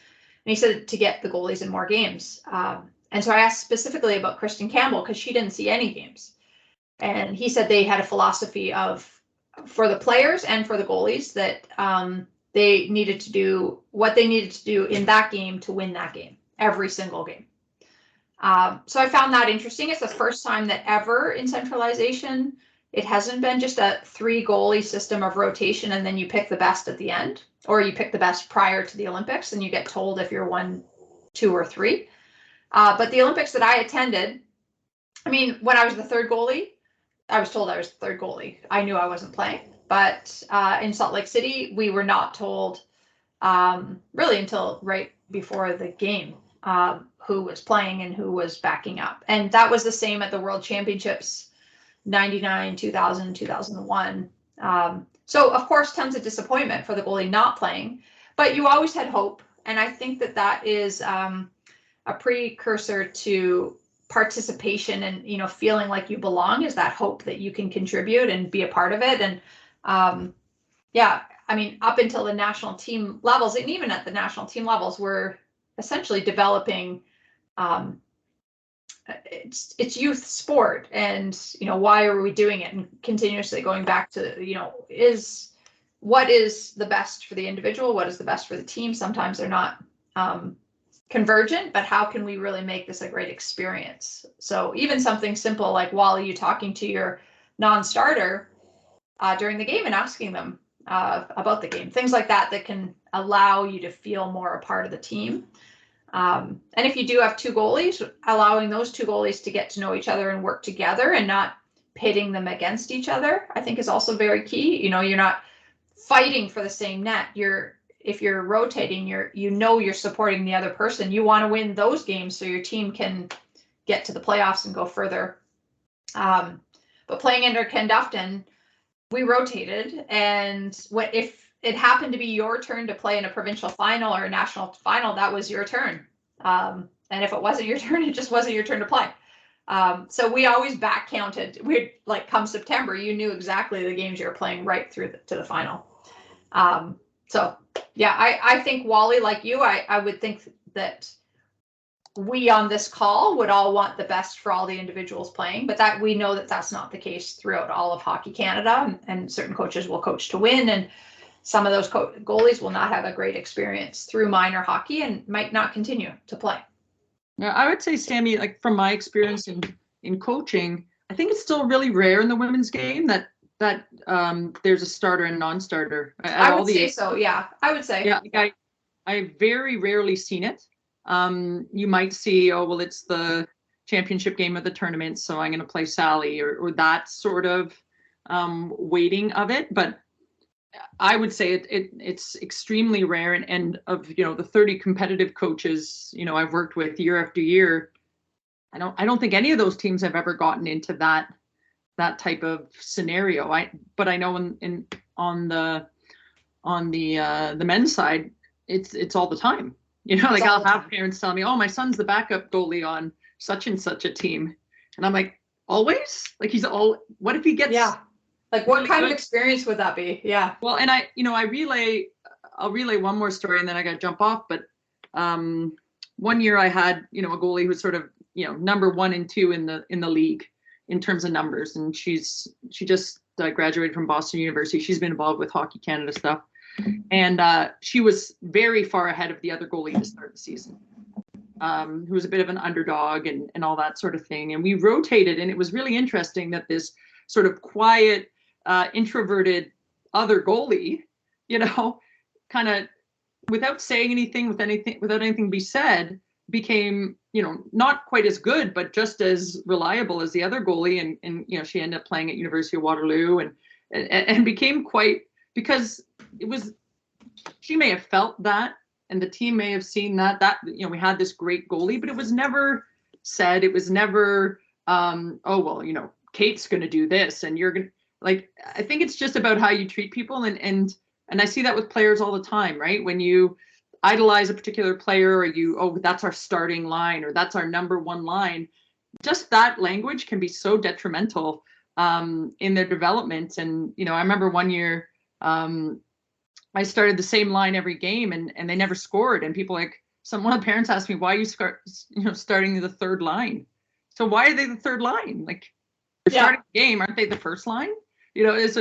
Speaker 4: he said to get the goalies in more games. And so I asked specifically about Kristen Campbell because she didn't see any games. And he said they had a philosophy of, for the players and for the goalies, that they needed to do what they needed to do in that game to win that game, every single game. So I found that interesting. It's the first time that ever in centralization, it hasn't been just a 3 goalie system of rotation and then you pick the best at the end, or you pick the best prior to the Olympics and you get told if you're 1, 2, or 3. But the Olympics that I attended, I mean, when I was the 3rd goalie, I was told I was the 3rd goalie. I knew I wasn't playing. But in Salt Lake City, we were not told really until right before the game who was playing and who was backing up. And that was the same at the World Championships, 99, 2000, 2001. So, of course, tons of disappointment for the goalie not playing, but you always had hope. And I think that that is a precursor to participation and, you know, feeling like you belong, is that hope that you can contribute and be a part of it. And yeah, I mean, up until the national team levels, and even at the national team levels, we're essentially developing it's youth sport, and you know, why are we doing it, and continuously going back to, you know, what is the best for the individual, what is the best for the team. Sometimes they're not convergent, but how can we really make this a great experience? So even something simple like, Wally, you talking to your non-starter during the game and asking them about the game, things like that can allow you to feel more a part of the team. And if you do have 2 goalies, allowing those 2 goalies to get to know each other and work together and not pitting them against each other, I think is also very key. You know, you're not fighting for the same net. If you're rotating, you're supporting the other person. You want to win those games so your team can get to the playoffs and go further. But playing under Ken Dufton, we rotated, and if it happened to be your turn to play in a provincial final or a national final, that was your turn. And if it wasn't your turn, it just wasn't your turn to play. So we always back counted. We'd like, come September, you knew exactly the games you were playing right through to the final. So yeah, I think, Wally, like you, I would think that we on this call would all want the best for all the individuals playing, but that we know that that's not the case throughout all of Hockey Canada, and certain coaches will coach to win, and some of those goalies will not have a great experience through minor hockey and might not continue to play.
Speaker 2: Yeah, I would say, Sammi, like from my experience in coaching, I think it's still really rare in the women's game that there's a starter and non-starter.
Speaker 4: I would say so. Yeah, I would say.
Speaker 2: Yeah, I very rarely seen it. You might see, oh, well, it's the championship game of the tournament, so I'm going to play Sally, or that sort of weighting of it. But I would say it's extremely rare, and of the 30 competitive coaches I've worked with year after year, I don't think any of those teams have ever gotten into that type of scenario. But I know on the men's side, it's all the time. Like I'll have parents tell me, "Oh, my son's the backup goalie on such and such a team," and I'm like, "Always? Like what if he gets?"
Speaker 4: Yeah. Like what kind of experience would that be? Yeah.
Speaker 2: Well, and I'll relay one more story and then I got to jump off. But one year I had, a goalie who's sort of, number 1 and 2 in the league in terms of numbers. And she just graduated from Boston University. She's been involved with Hockey Canada stuff. And she was very far ahead of the other goalie to start the season, who was a bit of an underdog and all that sort of thing. And we rotated, and it was really interesting that this sort of quiet, introverted other goalie, kind of without saying anything, without anything to be said, became, not quite as good, but just as reliable as the other goalie. And she ended up playing at University of Waterloo and became quite, because she may have felt that, and the team may have seen that we had this great goalie, but it was never said. It was never, oh, well, Kate's going to do this and you're going to, I think it's just about how you treat people. And I see that with players all the time, right? When you idolize a particular player, or that's our starting line, or that's our number 1 line, just that language can be so detrimental in their development. And, I remember one year I started the same line every game and they never scored. And people one of the parents asked me, why are you starting the third line? So why are they the third line? They're starting the game, aren't they the first line? It's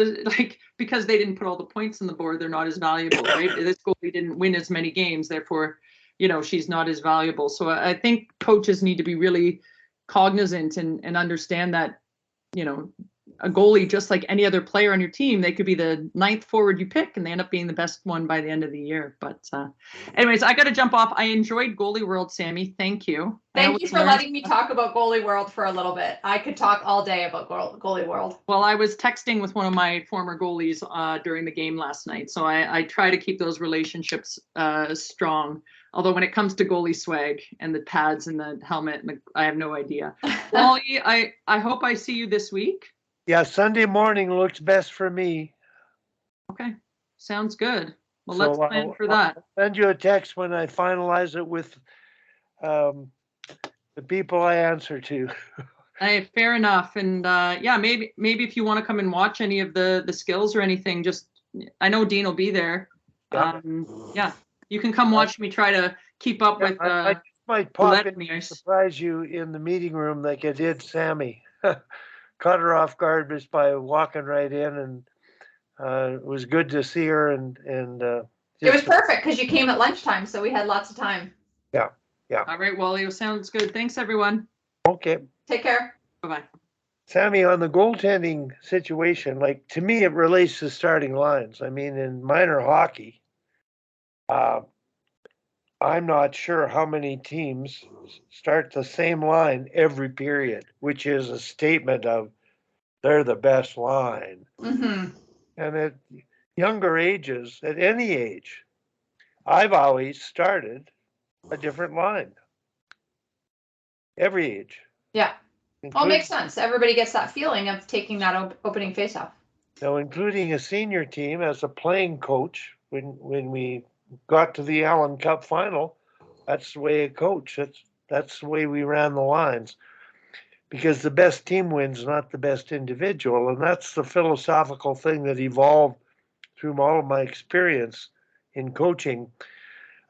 Speaker 2: because they didn't put all the points on the board, they're not as valuable, right? This goalie didn't win as many games, therefore, she's not as valuable. So I think coaches need to be really cognizant and understand that, a goalie, just like any other player on your team, they could be the 9th forward you pick and they end up being the best one by the end of the year. But anyways, I got to jump off. I enjoyed Goalie World, Sammy. Thank you.
Speaker 4: Thank you for letting me talk about Goalie World for a little bit. I could talk all day about Goalie World.
Speaker 2: Well, I was texting with one of my former goalies during the game last night. So I try to keep those relationships strong. Although when it comes to goalie swag and the pads and the helmet, I have no idea. Wally, I hope I see you this week.
Speaker 3: Yeah, Sunday morning looks best for me.
Speaker 2: Okay, sounds good. Well,
Speaker 3: So
Speaker 2: let's plan for that.
Speaker 3: I'll send you a text when I finalize it with the people I answer to.
Speaker 2: Fair enough. And maybe if you want to come and watch any of the skills or anything, I know Dean will be there.
Speaker 3: Yeah.
Speaker 2: You can come watch me try to keep up with.
Speaker 3: I might pop in and surprise you in the meeting room like I did Sammy. Caught her off guard just by walking right in, and it was good to see her. And
Speaker 4: it was perfect because you came at lunchtime, so we had lots of time.
Speaker 3: Yeah.
Speaker 2: All right, Wally, sounds good. Thanks, everyone.
Speaker 3: Okay.
Speaker 4: Take care.
Speaker 2: Bye-bye.
Speaker 3: Sammy, on the goaltending situation, to me, it relates to starting lines. I mean, in minor hockey, I'm not sure how many teams start the same line every period, which is a statement of they're the best line.
Speaker 4: Mm-hmm.
Speaker 3: And at younger ages, at any age, I've always started a different line. Every age.
Speaker 4: Yeah. Well, it makes sense. Everybody gets that feeling of taking that opening faceoff.
Speaker 3: Now, including a senior team as a playing coach, when we got to the Allen Cup final, that's the way a coach. That's the way we ran the lines, because the best team wins, not the best individual, and that's the philosophical thing that evolved through all of my experience in coaching.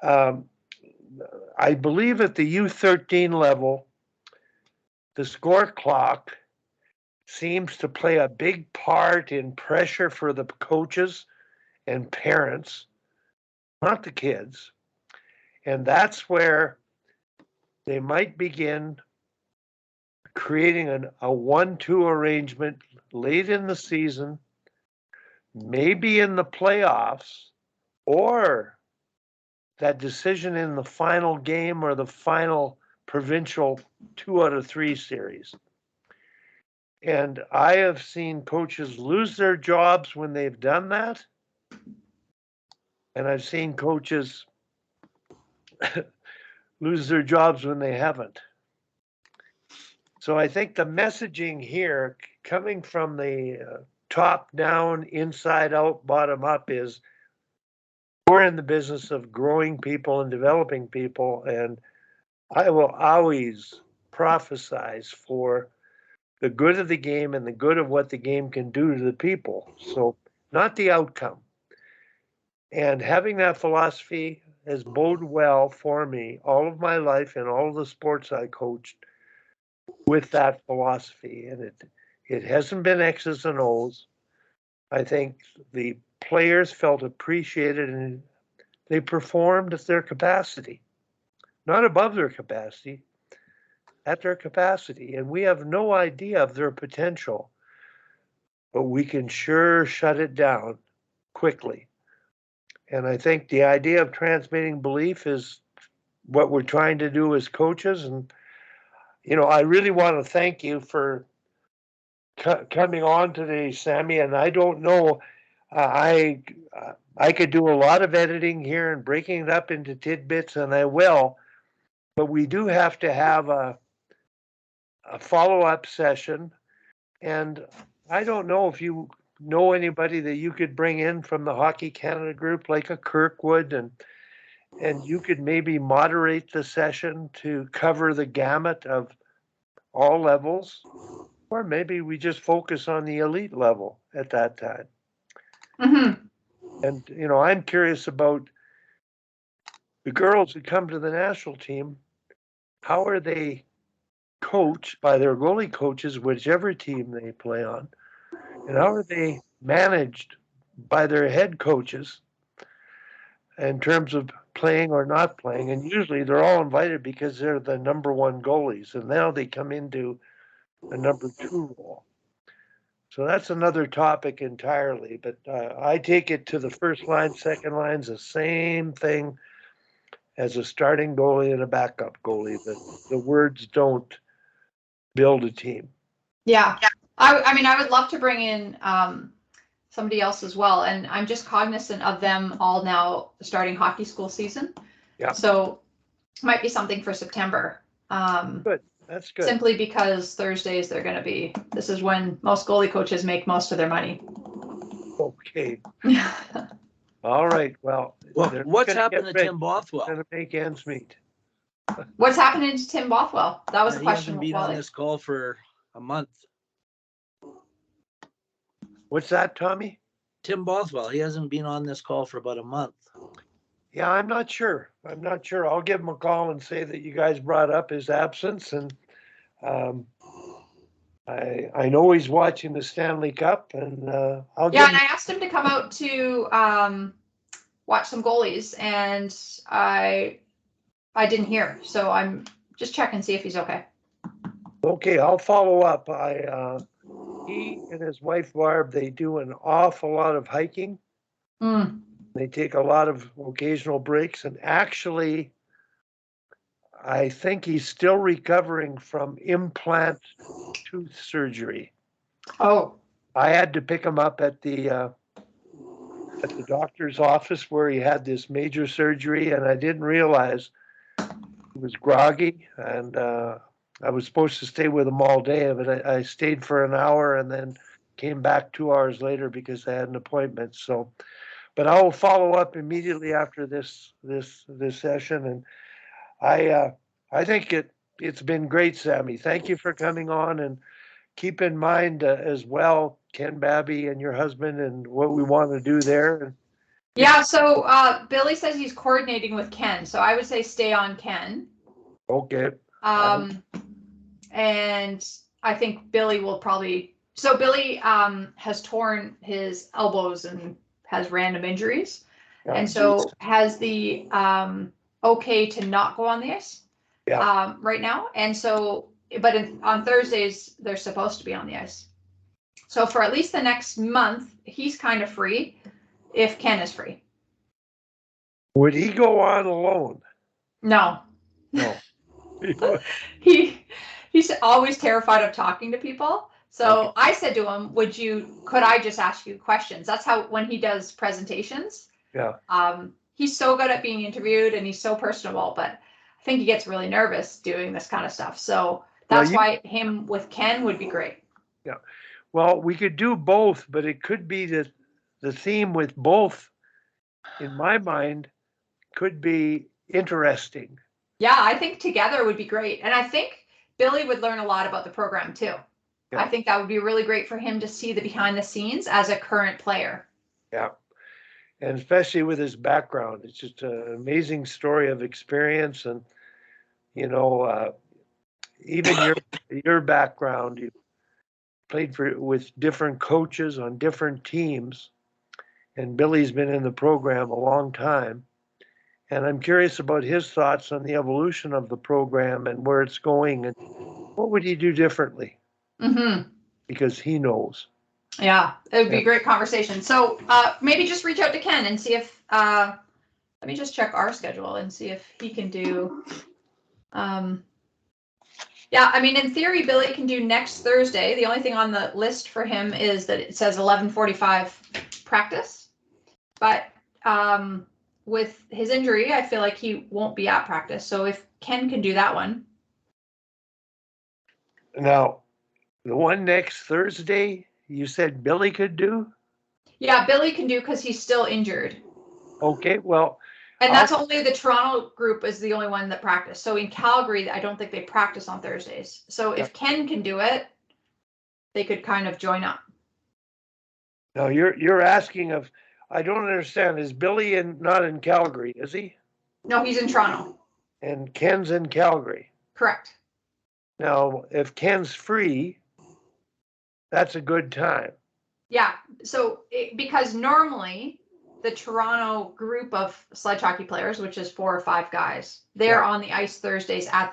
Speaker 3: I believe at the U13 level, the score clock seems to play a big part in pressure for the coaches and parents, not the kids. And that's where they might begin creating a 1-2 arrangement late in the season, maybe in the playoffs, or that decision in the final game or the final provincial 2 out of 3 series. And I have seen coaches lose their jobs when they've done that. And I've seen coaches lose their jobs when they haven't. So I think the messaging here, coming from the top down, inside out, bottom up, is we're in the business of growing people and developing people. And I will always prophesize for the good of the game and the good of what the game can do to the people. So not the outcome. And having that philosophy has boded well for me all of my life in all of the sports I coached with that philosophy. And it hasn't been X's and O's. I think the players felt appreciated and they performed at their capacity, not above their capacity, at their capacity. And we have no idea of their potential, but we can sure shut it down quickly. And I think the idea of transmitting belief is what we're trying to do as coaches. And, you know, I really want to thank you for coming on today, Sammy. And I don't know, I could do a lot of editing here and breaking it up into tidbits, and I will. But we do have to have a follow-up session. And I don't know if you know anybody that you could bring in from the Hockey Canada group, like a Kirkwood, and you could maybe moderate the session to cover the gamut of all levels, or maybe we just focus on the elite level at that time.
Speaker 4: Mm-hmm.
Speaker 3: And, you know, I'm curious about the girls who come to the national team. How are they coached by their goalie coaches, whichever team they play on? And how are they managed by their head coaches in terms of playing or not playing? And usually they're all invited because they're the number one goalies. And now they come into a number two role. So that's another topic entirely. But I take it to the first line, second line's the same thing as a starting goalie and a backup goalie. The words don't build a team.
Speaker 4: Yeah. I mean, I would love to bring in somebody else as well. And I'm just cognizant of them all now starting hockey school season.
Speaker 3: Yeah.
Speaker 4: So might be something for September.
Speaker 3: Good. That's good.
Speaker 4: Simply because Thursdays this is when most goalie coaches make most of their money.
Speaker 3: Okay. All right. Well,
Speaker 1: what's happened to Tim Bothwell?
Speaker 3: Going to make ends meet.
Speaker 4: What's happening to Tim Bothwell? That was the
Speaker 1: He
Speaker 4: question.
Speaker 1: hasn't been on this call for a month.
Speaker 3: What's that, Tommy?
Speaker 1: Tim Bothwell. He hasn't been on this call for about a month.
Speaker 3: Yeah, I'm not sure. I'll give him a call and say that you guys brought up his absence, and I know he's watching the Stanley Cup, and I'll.
Speaker 4: Yeah, and I asked him to come out to watch some goalies, and I didn't hear, so I'm just checking see if he's okay.
Speaker 3: Okay, I'll follow up. He and his wife Barb, they do an awful lot of hiking. They take a lot of occasional breaks, and actually, I think he's still recovering from implant tooth surgery.
Speaker 4: Oh.
Speaker 3: I had to pick him up at the doctor's office where he had this major surgery, and I didn't realize he was groggy, and I was supposed to stay with him all day, but I stayed for an hour and then came back 2 hours later because I had an appointment. So, but I will follow up immediately after this session, and I think it's been great, Sammy. Thank you for coming on, and keep in mind as well, Ken Babby and your husband, and what we want to do there.
Speaker 4: Yeah, so Billy says he's coordinating with Ken, so I would say stay on Ken.
Speaker 3: Okay.
Speaker 4: And I think Billy will probably. So Billy has torn his elbows and has random injuries, and so has the okay to not go on the ice right now. And so, but on Thursdays they're supposed to be on the ice. So for at least the next month, he's kind of free if Ken is free.
Speaker 3: Would he go on alone?
Speaker 4: No.
Speaker 3: No.
Speaker 4: He's always terrified of talking to people. So okay. I said to him, could I just ask you questions? That's how, when he does presentations,
Speaker 3: Yeah.
Speaker 4: He's so good at being interviewed and he's so personable, but I think he gets really nervous doing this kind of stuff. So that's why him with Ken would be great.
Speaker 3: Yeah. Well, we could do both, but it could be that the theme with both, in my mind, could be interesting.
Speaker 4: Yeah, I think together would be great. And I think Billy would learn a lot about the program too.
Speaker 3: Yeah.
Speaker 4: I think that would be really great for him to see the behind the scenes as a current player.
Speaker 3: Yeah. And especially with his background, it's just an amazing story of experience. And, you know, even your background, you played with different coaches on different teams. And Billy's been in the program a long time. And I'm curious about his thoughts on the evolution of the program and where it's going and what would he do differently?
Speaker 4: Mm-hmm.
Speaker 3: Because he knows.
Speaker 4: Yeah, it would be a great conversation. So maybe just reach out to Ken and see if, let me just check our schedule and see if he can do, yeah, I mean, in theory, Billy can do next Thursday. The only thing on the list for him is that it says 11:45 practice. But with his injury, I feel like he won't be at practice. So if Ken can do that one.
Speaker 3: Now, the one next Thursday, you said Billy could do?
Speaker 4: Yeah, Billy can do because he's still injured.
Speaker 3: Okay, well.
Speaker 4: And that's only the Toronto group is the only one that practiced. So in Calgary, I don't think they practice on Thursdays. So if Ken can do it, they could kind of join up.
Speaker 3: No, you're asking of, I don't understand. Is Billy not in Calgary, is he?
Speaker 4: No, he's in Toronto.
Speaker 3: And Ken's in Calgary.
Speaker 4: Correct.
Speaker 3: Now, if Ken's free, that's a good time.
Speaker 4: Yeah. So because normally the Toronto group of sledge hockey players, which is 4 or 5 guys, they're on the ice Thursdays at